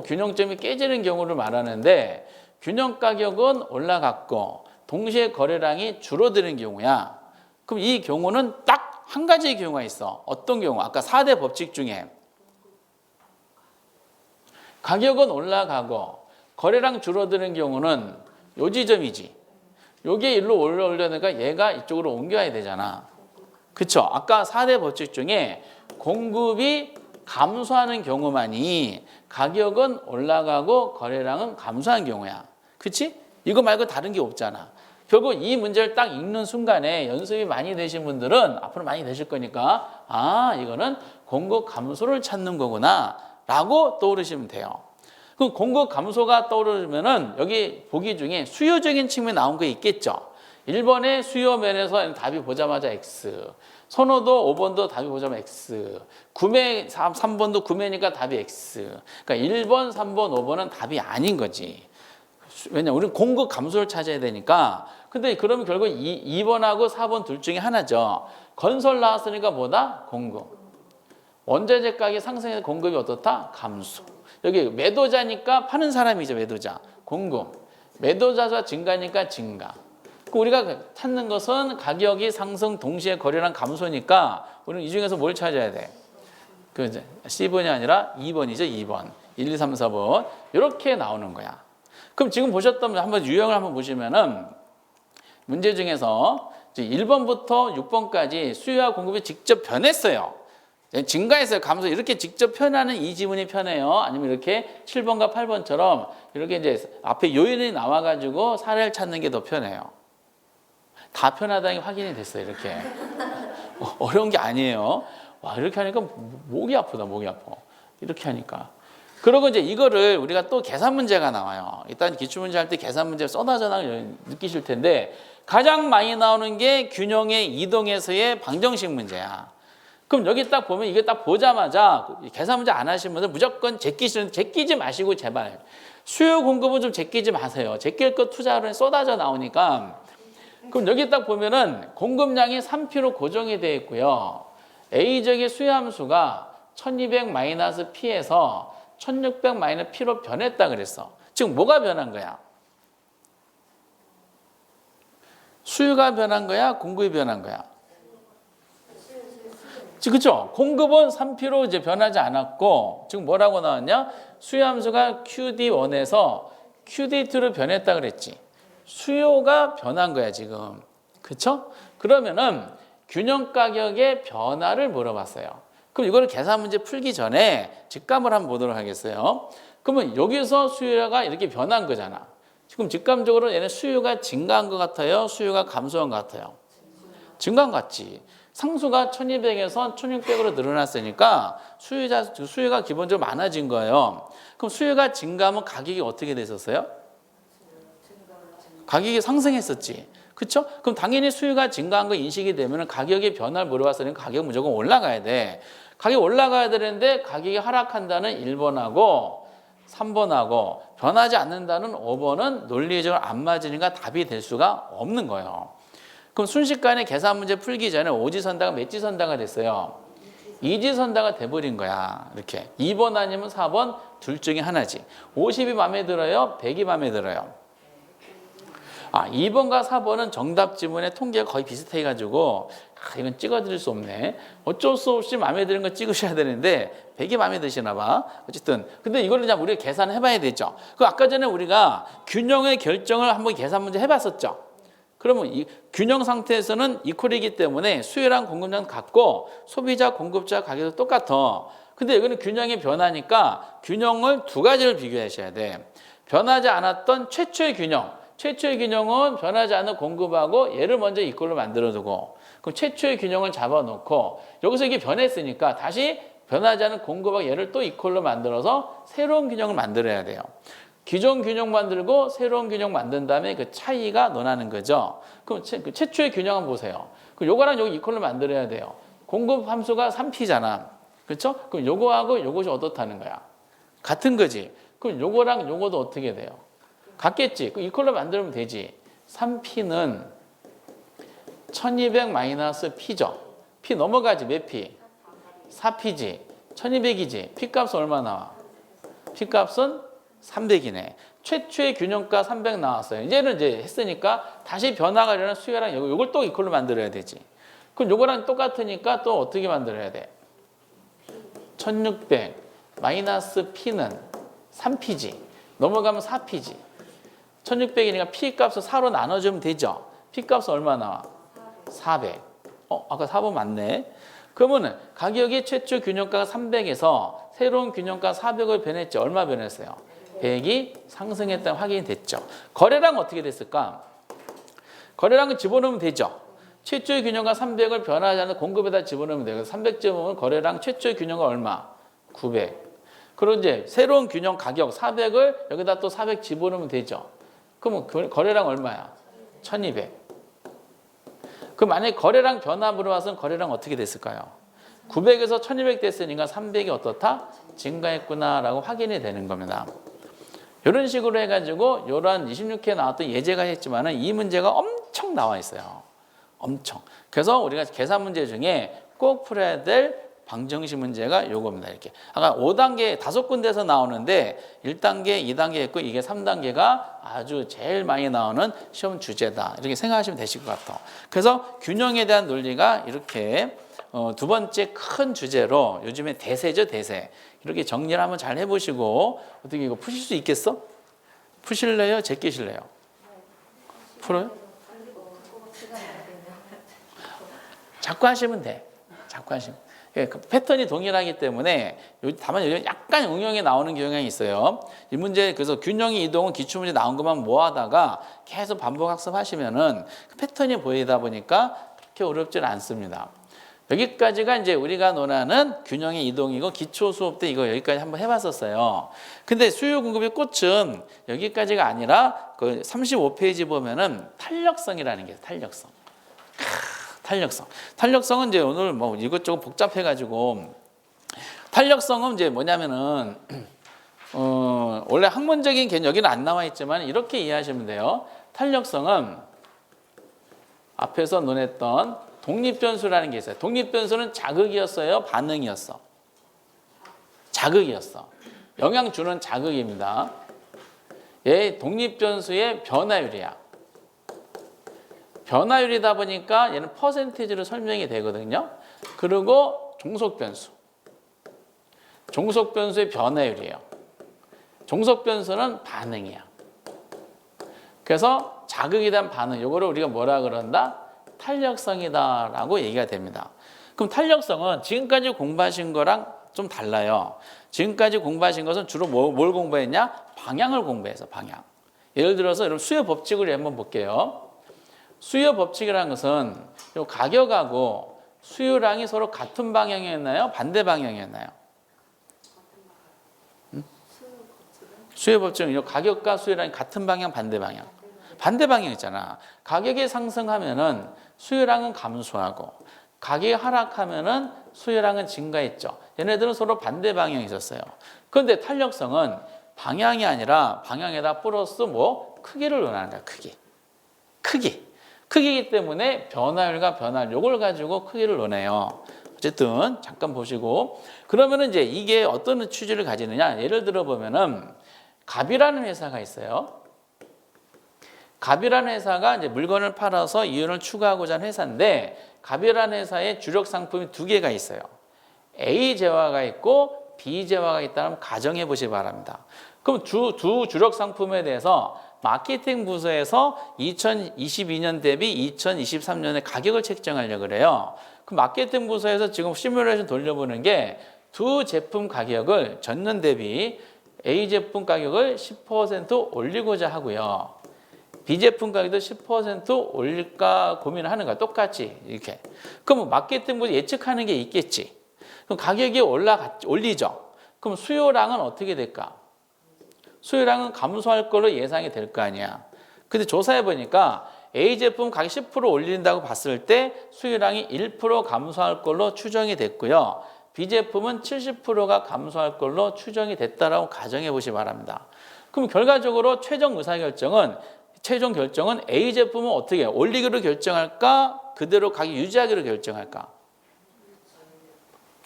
균형점이 깨지는 경우를 말하는데 균형 가격은 올라갔고 동시에 거래량이 줄어드는 경우야. 그럼 이 경우는 딱 한 가지의 경우가 있어. 어떤 경우? 아까 4대 법칙 중에 가격은 올라가고 거래량 줄어드는 경우는 요 지점이지. 요게 일로 올려니까 얘가 이쪽으로 옮겨야 되잖아. 그쵸? 아까 4대 법칙 중에 공급이 감소하는 경우만이 가격은 올라가고 거래량은 감소한 경우야. 그치? 이거 말고 다른 게 없잖아. 결국 이 문제를 딱 읽는 순간에 연습이 많이 되신 분들은 앞으로 많이 되실 거니까 이거는 공급 감소를 찾는 거구나 라고 떠오르시면 돼요. 그 공급 감소가 떠오르면은 여기 보기 중에 수요적인 측면이 나온 거 있겠죠. 1번의 수요 면에서 답이 보자마자 X. 선호도 5번도 답이 보자마자 X. 구매 3번도 구매니까 답이 X. 그러니까 1번, 3번, 5번은 답이 아닌 거지. 왜냐, 우리는 공급 감소를 찾아야 되니까. 근데 그러면 결국 2번하고 4번 둘 중에 하나죠. 건설 나왔으니까 뭐다? 공급. 원자재 가격이 상승해서 공급이 어떻다? 감소. 여기 매도자니까 파는 사람이죠, 매도자. 공급. 매도자가 증가니까 증가. 우리가 찾는 것은 가격이 상승 동시에 거래량 감소니까 우리는 이 중에서 뭘 찾아야 돼? 그 C번이 아니라 2번이죠, 2번. 1, 2, 3, 4번. 이렇게 나오는 거야. 그럼 지금 보셨던 한번 유형을 한번 보시면은 문제 중에서 1번부터 6번까지 수요와 공급이 직접 변했어요. 증가했어요. 감소. 이렇게 직접 표현하는 이 지문이 편해요. 아니면 이렇게 7번과 8번처럼 이렇게 이제 앞에 요인이 나와가지고 사례를 찾는 게 더 편해요. 다 편하다는 게 확인이 됐어요. 이렇게. 어려운 게 아니에요. 와, 이렇게 하니까 목이 아프다. 목이 아파. 이렇게 하니까. 그리고 이제 이거를 우리가 또 계산 문제가 나와요. 일단 기출문제 할 때 계산 문제 쏟아져 나오는 느끼실 텐데 가장 많이 나오는 게 균형의 이동에서의 방정식 문제야. 그럼 여기 딱 보면 이게 딱 보자마자 계산 문제 안 하시는 분들 무조건 제끼지 마시고 제발. 수요 공급은 좀 제끼지 마세요. 제낄 거 투자로 쏟아져 나오니까. 그럼 여기 딱 보면은 공급량이 3P로 고정이 되어 있고요. A적의 수요함수가 1200 마이너스 P에서 1600 마이너스 P로 변했다 그랬어. 지금 뭐가 변한 거야? 수요가 변한 거야? 공급이 변한 거야? 그렇죠? 공급은 3P로 이제 변하지 않았고 지금 뭐라고 나왔냐? 수요함수가 QD1에서 QD2로 변했다 그랬지. 수요가 변한 거야 지금. 그렇죠? 그러면은 균형 가격의 변화를 물어봤어요. 그럼 이거를 계산 문제 풀기 전에 직감을 한번 보도록 하겠어요. 그러면 여기서 수요가 이렇게 변한 거잖아. 지금 직감적으로 얘는 수요가 증가한 것 같아요? 수요가 감소한 것 같아요? 증가한 것 같지. 상수가 1200에서 1600으로 늘어났으니까 수요가 기본적으로 많아진 거예요. 그럼 수요가 증가하면 가격이 어떻게 됐었어요? 가격이 상승했었지. 그렇죠? 그럼 당연히 수요가 증가한 거 인식이 되면 가격의 변화를 물어봤으니까 가격은 무조건 올라가야 돼. 가격이 올라가야 되는데 가격이 하락한다는 1번하고 3번하고 변하지 않는다는 5번은 논리적으로 안 맞으니까 답이 될 수가 없는 거예요. 그럼 순식간에 계산 문제 풀기 전에 오지선다가 맷지선다가 됐어요. 이지선다가 돼버린 거야. 이렇게 2번 아니면 4번 둘 중에 하나지. 50이 마음에 들어요? 100이 마음에 들어요? 2번과 4번은 정답 지문의 통계가 거의 비슷해가지고 이건 찍어드릴 수 없네. 어쩔 수 없이 마음에 드는 거 찍으셔야 되는데 100이 마음에 드시나 봐. 어쨌든 근데 이거를 그냥 우리가 계산해봐야 되죠. 그 아까 전에 우리가 균형의 결정을 한번 계산 문제 해봤었죠. 그러면 이 균형 상태에서는 이퀄이기 때문에 수요랑 공급량 같고 소비자, 공급자 가격도 똑같아. 근데 여기는 균형이 변하니까 균형을 두 가지를 비교하셔야 돼. 변하지 않았던 최초의 균형. 최초의 균형은 변하지 않은 공급하고 얘를 먼저 이퀄로 만들어두고 그럼 최초의 균형을 잡아놓고 여기서 이게 변했으니까 다시 변하지 않은 공급하고 얘를 또 이퀄로 만들어서 새로운 균형을 만들어야 돼요. 기존 균형 만들고 새로운 균형 만든 다음에 그 차이가 논하는 거죠. 그럼 그 최초의 균형 한번 보세요. 그럼 요거랑 여기 이퀄로 만들어야 돼요. 공급 함수가 3P잖아. 그렇죠? 그럼 요거하고 요것이 어떻다는 거야? 같은 거지. 그럼 요거랑 요거도 어떻게 돼요? 같겠지. 그 이퀄로 만들면 되지. 3P는 1200 마이너스 P죠. P 넘어가지. 몇 P? 4P지. 1200이지. P 값은 얼마 나와? P 값은 300이네. 최초의 균형가 300 나왔어요. 이제는 이제 했으니까 다시 변화가려는 수요랑 요걸 또 이퀄로 만들어야 되지. 그럼 요거랑 똑같으니까 또 어떻게 만들어야 돼? 1600 마이너스 P는 3P지. 넘어가면 4P지. 1600이니까 P 값을 4로 나눠주면 되죠. P 값은 얼마 나와? 400. 아까 4번 맞네. 그러면 가격이 최초 균형가가 300에서 새로운 균형가 400을 변했죠. 얼마 변했어요? 100이 상승했다는 확인이 됐죠. 거래량 어떻게 됐을까? 거래량은 집어넣으면 되죠. 최초의 균형가 300을 변하지 않는 공급에다 집어넣으면 돼요. 300 집어넣으면 거래량 최초의 균형가 얼마? 900. 그리고 이제 새로운 균형 가격 400을 여기다 또 400 집어넣으면 되죠. 그러면 거래량 얼마야? 1200. 그럼 만약에 거래량 변화 물어봐서는 거래량 어떻게 됐을까요? 900에서 1200 됐으니까 300이 어떻다? 증가했구나라고 확인이 되는 겁니다. 이런 식으로 해가지고 이런 26회에 나왔던 예제가 했지만은 이 문제가 엄청 나와 있어요. 엄청. 그래서 우리가 계산 문제 중에 꼭 풀어야 될 방정식 문제가 요겁니다. 이렇게. 아까 5단계 5군데에서 나오는데 1단계, 2단계 있고 이게 3단계가 아주 제일 많이 나오는 시험 주제다. 이렇게 생각하시면 되실 것 같아요. 그래서 균형에 대한 논리가 이렇게 두 번째 큰 주제로 요즘에 대세죠, 대세. 이렇게 정리를 한번 잘 해보시고 어떻게 이거 푸실 수 있겠어? 푸실래요? 제끼실래요? 풀어요? 자꾸 하시면 돼. 자꾸 하시면. 그 패턴이 동일하기 때문에 다만 요즘 약간 응용에 나오는 경향이 있어요. 이 문제 그래서 균형의 이동은 기출문제 나온 것만 모아다가 계속 반복 학습하시면은 그 패턴이 보이다 보니까 그렇게 어렵지는 않습니다. 여기까지가 이제 우리가 논하는 균형의 이동이고 기초 수업 때 이거 여기까지 한번 해봤었어요. 근데 수요 공급의 꽃은 여기까지가 아니라 그 35페이지 보면은 탄력성이라는 게 있어요. 탄력성. 탄력성. 탄력성은 이제 오늘 뭐 이것저것 복잡해가지고 탄력성은 이제 뭐냐면은 원래 학문적인 개념 여기는 안 나와 있지만 이렇게 이해하시면 돼요. 탄력성은 앞에서 논했던 독립변수라는 게 있어요. 독립변수는 자극이었어요? 반응이었어? 자극이었어. 영향 주는 자극입니다. 얘 독립변수의 변화율이야. 변화율이다 보니까 얘는 퍼센티지로 설명이 되거든요. 그리고 종속변수. 종속변수의 변화율이에요. 종속변수는 반응이야. 그래서 자극에 대한 반응, 이거를 우리가 뭐라 그런다? 탄력성이다라고 얘기가 됩니다. 그럼 탄력성은 지금까지 공부하신 거랑 좀 달라요. 지금까지 공부하신 것은 주로 뭘 공부했냐? 방향을 공부해서 방향. 예를 들어서 여러분 수요 법칙을 한번 볼게요. 수요 법칙이라는 것은 가격하고 수요량이 서로 같은 방향이었나요? 반대 방향이었나요? 수요 법칙은 가격과 수요량이 같은 방향, 반대 방향. 반대 방향이잖아. 가격이 상승하면은 수요량은 감소하고 가격이 하락하면은 수요량은 증가했죠. 얘네들은 서로 반대 방향이 있었어요. 그런데 탄력성은 방향이 아니라 방향에다 플러스 크기를 논하는 거야. 크기이기 때문에 변화율과 변화율 요걸 가지고 크기를 논해요. 어쨌든 잠깐 보시고 그러면은 이제 이게 어떤 취지를 가지느냐? 예를 들어 보면은 갑이라는 회사가 있어요. 갑이라는 회사가 이제 물건을 팔아서 이윤을 추구하고자 하는 회사인데 갑이라는 회사의 주력 상품이 두 개가 있어요. A 재화가 있고 B 재화가 있다면 가정해 보시기 바랍니다. 그럼 두 주력 상품에 대해서 마케팅 부서에서 2022년 대비 2023년에 가격을 책정하려고 그래요. 그 마케팅 부서에서 지금 시뮬레이션 돌려보는 게 두 제품 가격을 전년 대비 A 제품 가격을 10% 올리고자 하고요. B 제품 가격도 10% 올릴까 고민을 하는 거야. 똑같이 이렇게. 그럼 마케팅 부서 예측하는 게 있겠지. 그럼 가격이 올리죠. 그럼 수요량은 어떻게 될까? 수요량은 감소할 걸로 예상이 될 거 아니야. 근데 조사해 보니까 A 제품 가격 10% 올린다고 봤을 때 수요량이 1% 감소할 걸로 추정이 됐고요. B 제품은 70%가 감소할 걸로 추정이 됐다라고 가정해 보시기 바랍니다. 그럼 결과적으로 최종 결정은 A 제품은 어떻게 올리기로 결정할까? 그대로 가격 유지하기로 결정할까?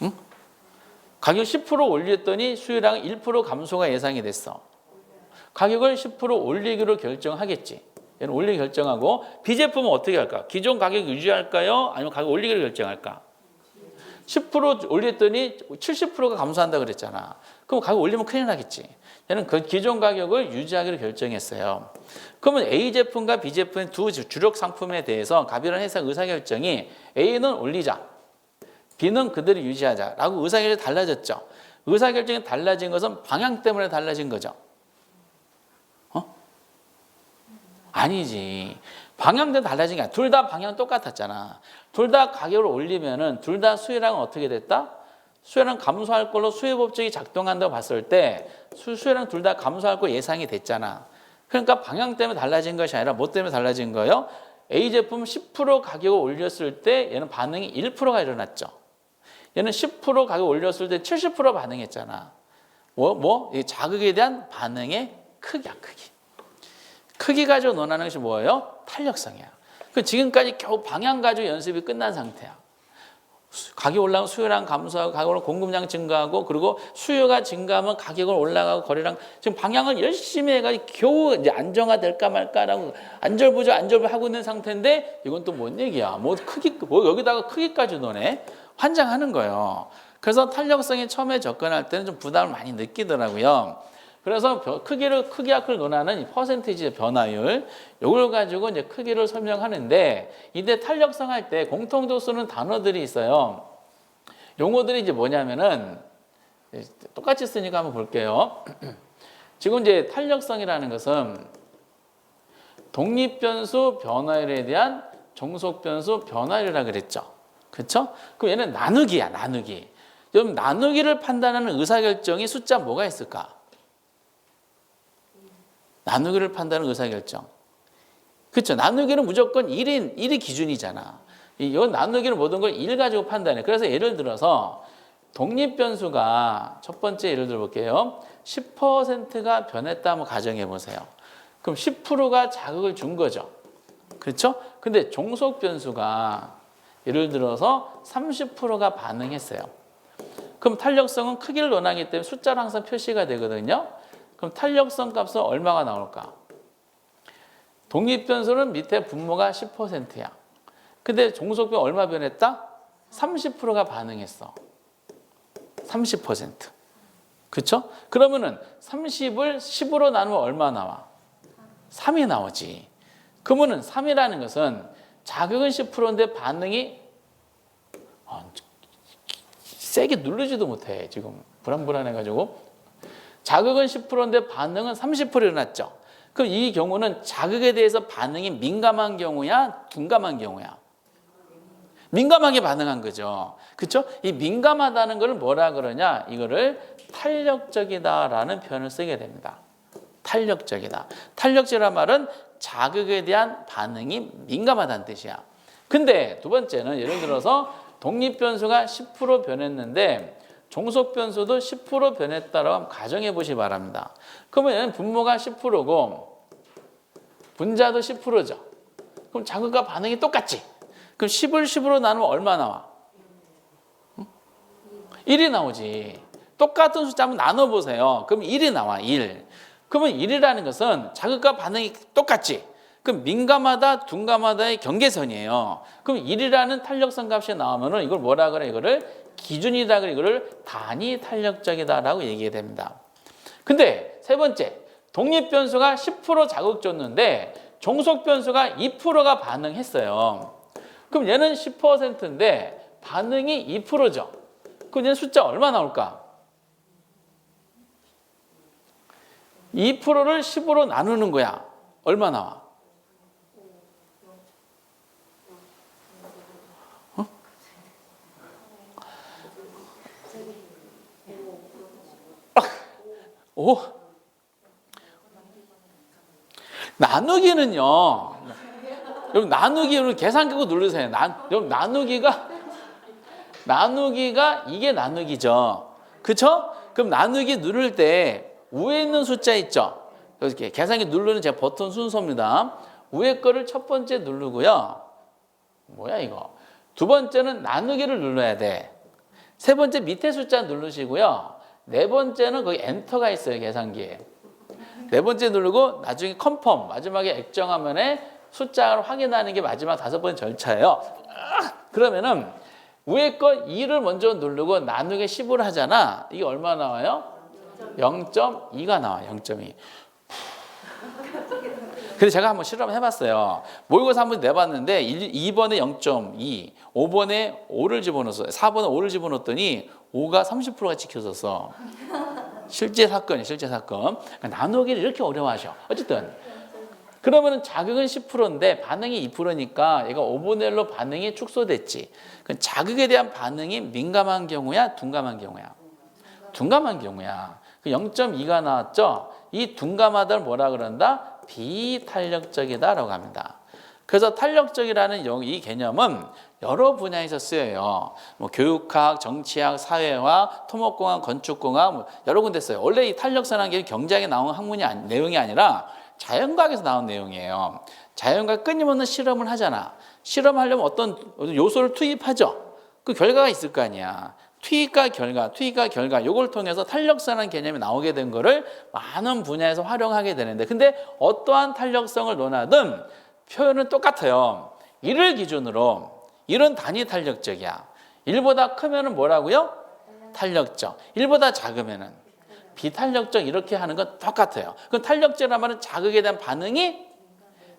응? 가격 10% 올렸더니 수요량 1% 감소가 예상이 됐어. 가격을 10% 올리기로 결정하겠지. 얘는 올리기 결정하고 B 제품은 어떻게 할까? 기존 가격 유지할까요? 아니면 가격 올리기로 결정할까? 10% 올렸더니 70%가 감소한다 그랬잖아. 그럼 가격 올리면 큰일 나겠지. 얘는 그 기존 가격을 유지하기로 결정했어요. 그러면 A 제품과 B 제품의 두 주력 상품에 대해서 가비론 회사 의사결정이 A는 올리자, B는 그대로 유지하자라고 의사결정이 달라졌죠. 의사결정이 달라진 것은 방향 때문에 달라진 거죠. 아니지. 방향도 달라진 게 아니야. 둘 다 방향 똑같았잖아. 둘 다 가격을 올리면은 둘 다 수요량은 어떻게 됐다? 수요량 감소할 걸로 수요법칙이 작동한다고 봤을 때 수요량 둘 다 감소할 거 예상이 됐잖아. 그러니까 방향 때문에 달라진 것이 아니라 뭐 때문에 달라진 거예요? A 제품 10% 가격을 올렸을 때 얘는 반응이 1%가 일어났죠. 얘는 10% 가격 올렸을 때 70% 반응했잖아. 이 자극에 대한 반응의 크기야, 크기. 크기 가지고 논하는 것이 뭐예요? 탄력성이야. 지금까지 겨우 방향 가지고 연습이 끝난 상태야. 가격 올라가면 수요량 감소하고 가격 올라가면 공급량 증가하고 그리고 수요가 증가하면 가격은 올라가고 거래량 지금 방향을 열심히 해가지고 겨우 이제 안정화될까 말까라고 안절부절 하고 있는 상태인데 이건 또 뭔 얘기야? 여기다가 크기까지 노네? 환장하는 거예요. 그래서 탄력성에 처음에 접근할 때는 좀 부담을 많이 느끼더라고요. 그래서 크기와 크를 논하는 이 퍼센티지 변화율, 이걸 가지고 이제 크기를 설명하는데, 이때 탄력성 할 때 공통적으로 쓰는 단어들이 있어요. 용어들이 이제 뭐냐면은, 똑같이 쓰니까 한번 볼게요. 지금 이제 탄력성이라는 것은 독립변수 변화율에 대한 종속변수 변화율이라고 그랬죠. 그렇죠? 그럼 얘는 나누기야, 나누기. 그럼 나누기를 판단하는 의사결정이 숫자 뭐가 있을까? 나누기를 판단하는 의사결정. 그렇죠. 나누기는 무조건 1이 기준이잖아. 이 나누기는 모든 걸 1 가지고 판단해. 그래서 예를 들어서 독립변수가 첫 번째 예를 들어볼게요. 10%가 변했다 한번 가정해 보세요. 그럼 10%가 자극을 준 거죠. 그렇죠? 근데 종속변수가 예를 들어서 30%가 반응했어요. 그럼 탄력성은 크기를 논하기 때문에 숫자로 항상 표시가 되거든요. 그럼 탄력성 값은 얼마가 나올까? 독립변수는 밑에 분모가 10%야. 근데 종속변 얼마 변했다? 30%가 반응했어. 30%. 그렇죠? 그러면은 30을 10으로 나누면 얼마 나와? 3이 나오지. 그러면은 3이라는 것은 자극은 10%인데 반응이 세게 누르지도 못해. 지금 불안해가지고. 자극은 10%인데 반응은 30% 일어났죠. 그럼 이 경우는 자극에 대해서 반응이 민감한 경우야, 둔감한 경우야? 민감하게 반응한 거죠. 그렇죠? 이 민감하다는 걸 뭐라 그러냐? 이거를 탄력적이다라는 표현을 쓰게 됩니다. 탄력적이다. 탄력적이란 말은 자극에 대한 반응이 민감하다는 뜻이야. 근데 두 번째는 예를 들어서 독립변수가 10% 변했는데 종속변수도 10% 변했다라고 한번 가정해 보시기 바랍니다. 그러면 분모가 10%고 분자도 10%죠. 그럼 자극과 반응이 똑같지? 그럼 10을 10으로 나누면 얼마 나와? 1이 나오지. 똑같은 숫자 한번 나눠보세요. 그럼 1이 나와, 1. 그러면 1이라는 것은 자극과 반응이 똑같지? 그럼 민감하다, 둔감하다의 경계선이에요. 그럼 1이라는 탄력성 값이 나오면은 이걸 뭐라 그래? 이거를 기준이다 그래. 이거를 단위 탄력적이다라고 얘기해야 됩니다. 근데 세 번째, 독립 변수가 10% 자극 줬는데 종속 변수가 2%가 반응했어요. 그럼 얘는 10%인데 반응이 2%죠. 그럼 얘는 숫자 얼마 나올까? 2%를 10으로 나누는 거야. 얼마 나와? 어? 오? 나누기는요. 여러분 나누기는 계산기고 누르세요. 여러분 나누기가 이게 나누기죠. 그쵸? 그럼 나누기 누를 때 위에 있는 숫자 있죠? 이렇게 계산기 누르는 제 버튼 순서입니다. 위에 거를 첫 번째 누르고요. 뭐야 이거? 두 번째는 나누기를 눌러야 돼. 세 번째 밑에 숫자 누르시고요. 네 번째는 거기 엔터가 있어요, 계산기에. 네 번째 누르고 나중에 컨펌, 마지막에 액정 화면에 숫자를 확인하는 게 마지막 5번째 절차예요. 그러면은 위에 거 2를 먼저 누르고 나누기 10을 하잖아. 이게 얼마 나와요? 0.2가 나와요. 0.2. 그래서 제가 한번 실험을 해봤어요. 모의고사 한번 내봤는데 2번에 0.2, 5번에 5를 집어넣었어요. 4번에 5를 집어넣었더니 5가 30%가 찍혀졌어. 실제 사건이에요. 실제 사건. 나누기를 이렇게 어려워하셔. 어쨌든 그러면 자극은 10%인데 반응이 2%니까 얘가 5분의 1로 반응이 축소됐지. 자극에 대한 반응이 민감한 경우야, 둔감한 경우야? 둔감한 경우야. 0.2가 나왔죠? 이 둔감하다를 뭐라 그런다? 비탄력적이다라고 합니다. 그래서 탄력적이라는 이 개념은 여러 분야에서 쓰여요. 뭐 교육학, 정치학, 사회학, 토목공학, 건축공학 뭐 여러 군데 써요. 원래 이 탄력성이라는 게 경제학에 나온 학문이 내용이 아니라 자연과학에서 나온 내용이에요. 자연과학 끊임없는 실험을 하잖아. 실험하려면 어떤 요소를 투입하죠. 그 결과가 있을 거 아니야. 투입과 결과 요걸 통해서 탄력성이라는 개념이 나오게 된 거를 많은 분야에서 활용하게 되는데 근데 어떠한 탄력성을 논하든 표현은 똑같아요. 1을 기준으로 1은 단위 탄력적이야. 1보다 크면은 뭐라고요? 탄력적. 1보다 작으면은 비탄력적 이렇게 하는 건 똑같아요. 그럼 탄력적이라는 말은 자극에 대한 반응이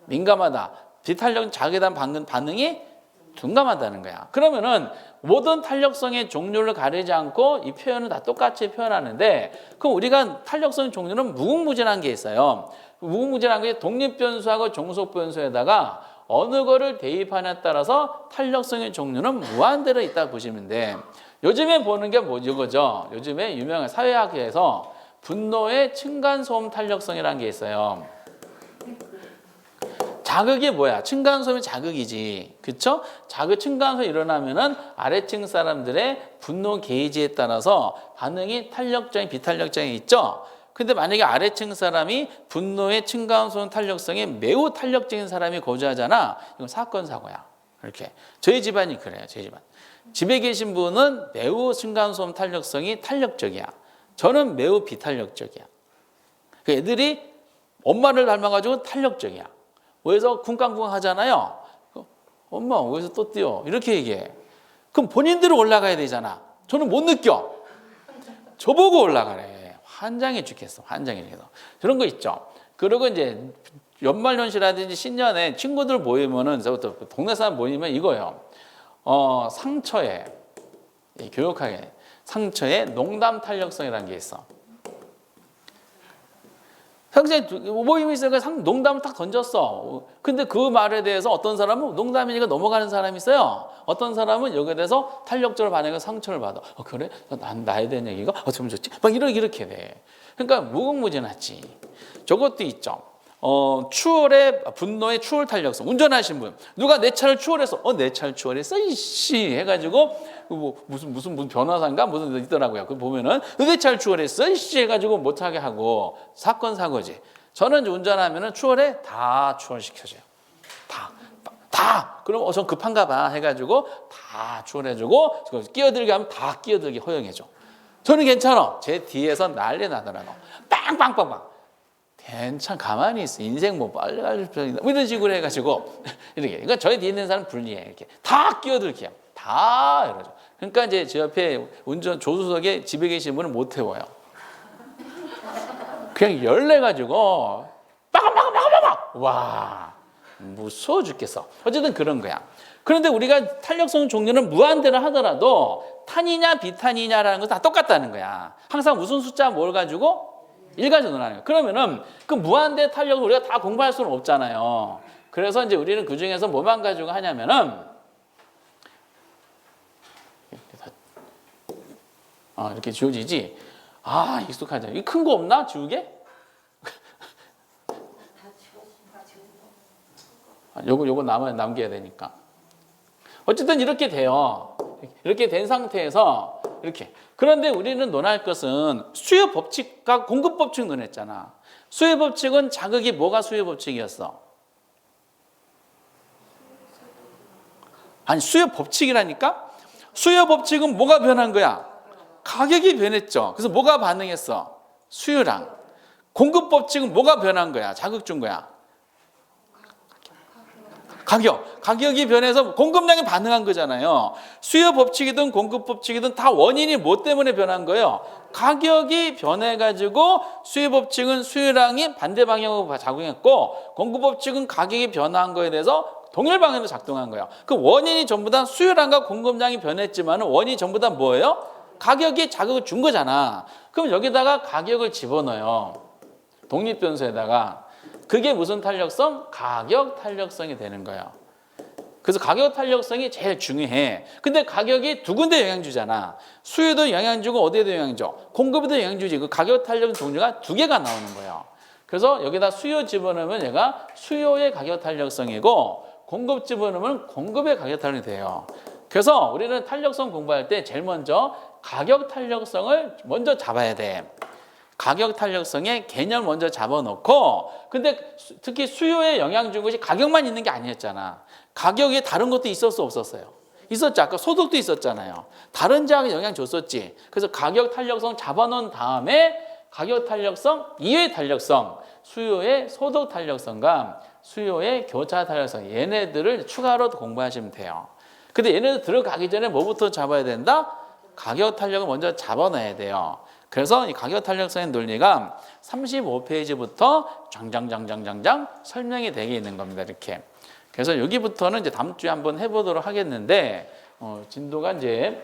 민감하다. 비탄력 자극에 대한 반응이 둔감하다는 거야. 그러면은 모든 탄력성의 종류를 가리지 않고 이 표현은 다 똑같이 표현하는데 그럼 우리가 탄력성 종류는 무궁무진한 게 있어요. 무궁무진한 게 독립변수하고 종속변수에다가 어느 거를 대입하냐에 따라서 탄력성의 종류는 무한대로 있다 보시면 돼. 요즘에 보는 게 이거죠. 요즘에 유명한 사회학에서 분노의 층간소음 탄력성이라는 게 있어요. 자극이 뭐야? 층간소음이 자극이지. 그쵸? 층간소음이 일어나면은 아래층 사람들의 분노 게이지에 따라서 반응이 탄력적인, 비탄력적인 있죠? 근데 만약에 아래층 사람이 분노의 층간소음 탄력성이 매우 탄력적인 사람이 거주하잖아. 이건 사건, 사고야. 이렇게. 저희 집안이 그래요. 저희 집안. 집에 계신 분은 매우 층간소음 탄력성이 탄력적이야. 저는 매우 비탄력적이야. 그 애들이 엄마를 닮아가지고 탄력적이야. 그래서 쿵깡쿵 하잖아요. 엄마 어디서 또 뛰어? 이렇게 얘기해. 그럼 본인들은 올라가야 되잖아. 저는 못 느껴. 저보고 올라가래. 환장해 죽겠어. 환장해 죽겠어. 그런 거 있죠. 그리고 이제 연말연시라든지 신년에 친구들 모이면은 동네 사람 모이면 이거예요. 상처에 교육하게 상처에 농담 탄력성이라는 게 있어. 상처에 모임이 있으니까 농담을 딱 던졌어. 근데 그 말에 대해서 어떤 사람은 농담이니까 넘어가는 사람이 있어요. 어떤 사람은 여기에 대해서 탄력적으로 반응해서 상처를 받아. 그래? 나에 대한 얘기가 좀 좋지? 막 이렇게 돼. 그러니까 무궁무진하지. 저것도 있죠. 추월의 분노의 추월 탄력성. 운전하신 분 누가 내 차를 추월했어. 내 차를 추월했어 이씨 해가지고 무슨 변호사인가 무슨 있더라고요. 그 보면은 내 차를 추월했어 이씨 해가지고 못하게 하고 사건 사고지. 저는 운전하면은 추월해 다 추월시켜줘요. 다. 그럼 전 급한가 봐 해가지고 다 추월해주고 끼어들게 하면 다 끼어들게 허용해줘. 저는 괜찮아. 제 뒤에서 난리 나더라고. 빵빵빵빵. 괜찮 가만히 있어. 인생 뭐 빨리 이런 식으로 해가지고 이렇게. 그러니까 저희 뒤에 있는 사람 불리해. 이렇게 다 끼어들게요. 다 이러죠. 그러니까 이제 제 옆에 운전 조수석에 집에 계신 분은 못 태워요. 그냥 열내가지고 빠가빠가빠가빠가 와 무서워 죽겠어. 어쨌든 그런 거야. 그런데 우리가 탄력성 종류는 무한대로 하더라도 탄이냐 비탄이냐라는 것은 다 똑같다는 거야. 항상 무슨 숫자 뭘 가지고 1 가지고 논하는 거야. 그러면은 그 무한대 탄력을 우리가 다 공부할 수는 없잖아요. 그래서 이제 우리는 그 중에서 뭐만 가지고 하냐면은 이렇게 지워지지. 익숙하죠. 이 큰 거 없나 지우개? 요거 남겨야 되니까. 어쨌든 이렇게 돼요. 이렇게 된 상태에서 이렇게. 그런데 우리는 논할 것은 수요 법칙과 공급 법칙 논했잖아. 수요 법칙은 자극이 뭐가 수요 법칙이었어? 아니 수요 법칙이라니까? 수요 법칙은 뭐가 변한 거야? 가격이 변했죠. 그래서 뭐가 반응했어? 수요랑. 공급 법칙은 뭐가 변한 거야? 자극 준 거야. 가격이 변해서 공급량이 반응한 거잖아요. 수요 법칙이든 공급 법칙이든 다 원인이 뭐 때문에 변한 거예요? 가격이 변해가지고 수요 법칙은 수요량이 반대 방향으로 작용했고 공급 법칙은 가격이 변화한 거에 대해서 동일 방향으로 작동한 거예요. 그 원인이 전부 다 수요량과 공급량이 변했지만 원인이 전부 다 뭐예요? 가격이 자극을 준 거잖아. 그럼 여기다가 가격을 집어넣어요. 독립변수에다가. 그게 무슨 탄력성? 가격 탄력성이 되는 거예요. 그래서 가격 탄력성이 제일 중요해. 근데 가격이 두 군데 영향 주잖아. 수요도 영향 주고 어디에도 영향 줘? 공급에도 영향 주지. 그 가격 탄력 종류가 두 개가 나오는 거예요. 그래서 여기다 수요 집어넣으면 얘가 수요의 가격 탄력성이고 공급 집어넣으면 공급의 가격 탄력이 돼요. 그래서 우리는 탄력성 공부할 때 제일 먼저 가격 탄력성을 먼저 잡아야 돼. 가격 탄력성의 개념 먼저 잡아놓고 근데 특히 수요에 영향 준 것이 가격만 있는 게 아니었잖아. 가격에 다른 것도 있었어 없었어요? 있었죠. 아까 소득도 있었잖아요. 다른 자가 영향 줬었지. 그래서 가격 탄력성 잡아놓은 다음에 가격 탄력성, 이외의 탄력성, 수요의 소득 탄력성과 수요의 교차 탄력성 얘네들을 추가로 공부하시면 돼요. 근데 얘네들 들어가기 전에 뭐부터 잡아야 된다? 가격 탄력을 먼저 잡아놔야 돼요. 그래서 이 가격 탄력성의 논리가 35페이지부터 장장장장장장 설명이 되게 있는 겁니다. 이렇게. 그래서 여기부터는 이제 다음 주에 한번 해보도록 하겠는데 진도가 이제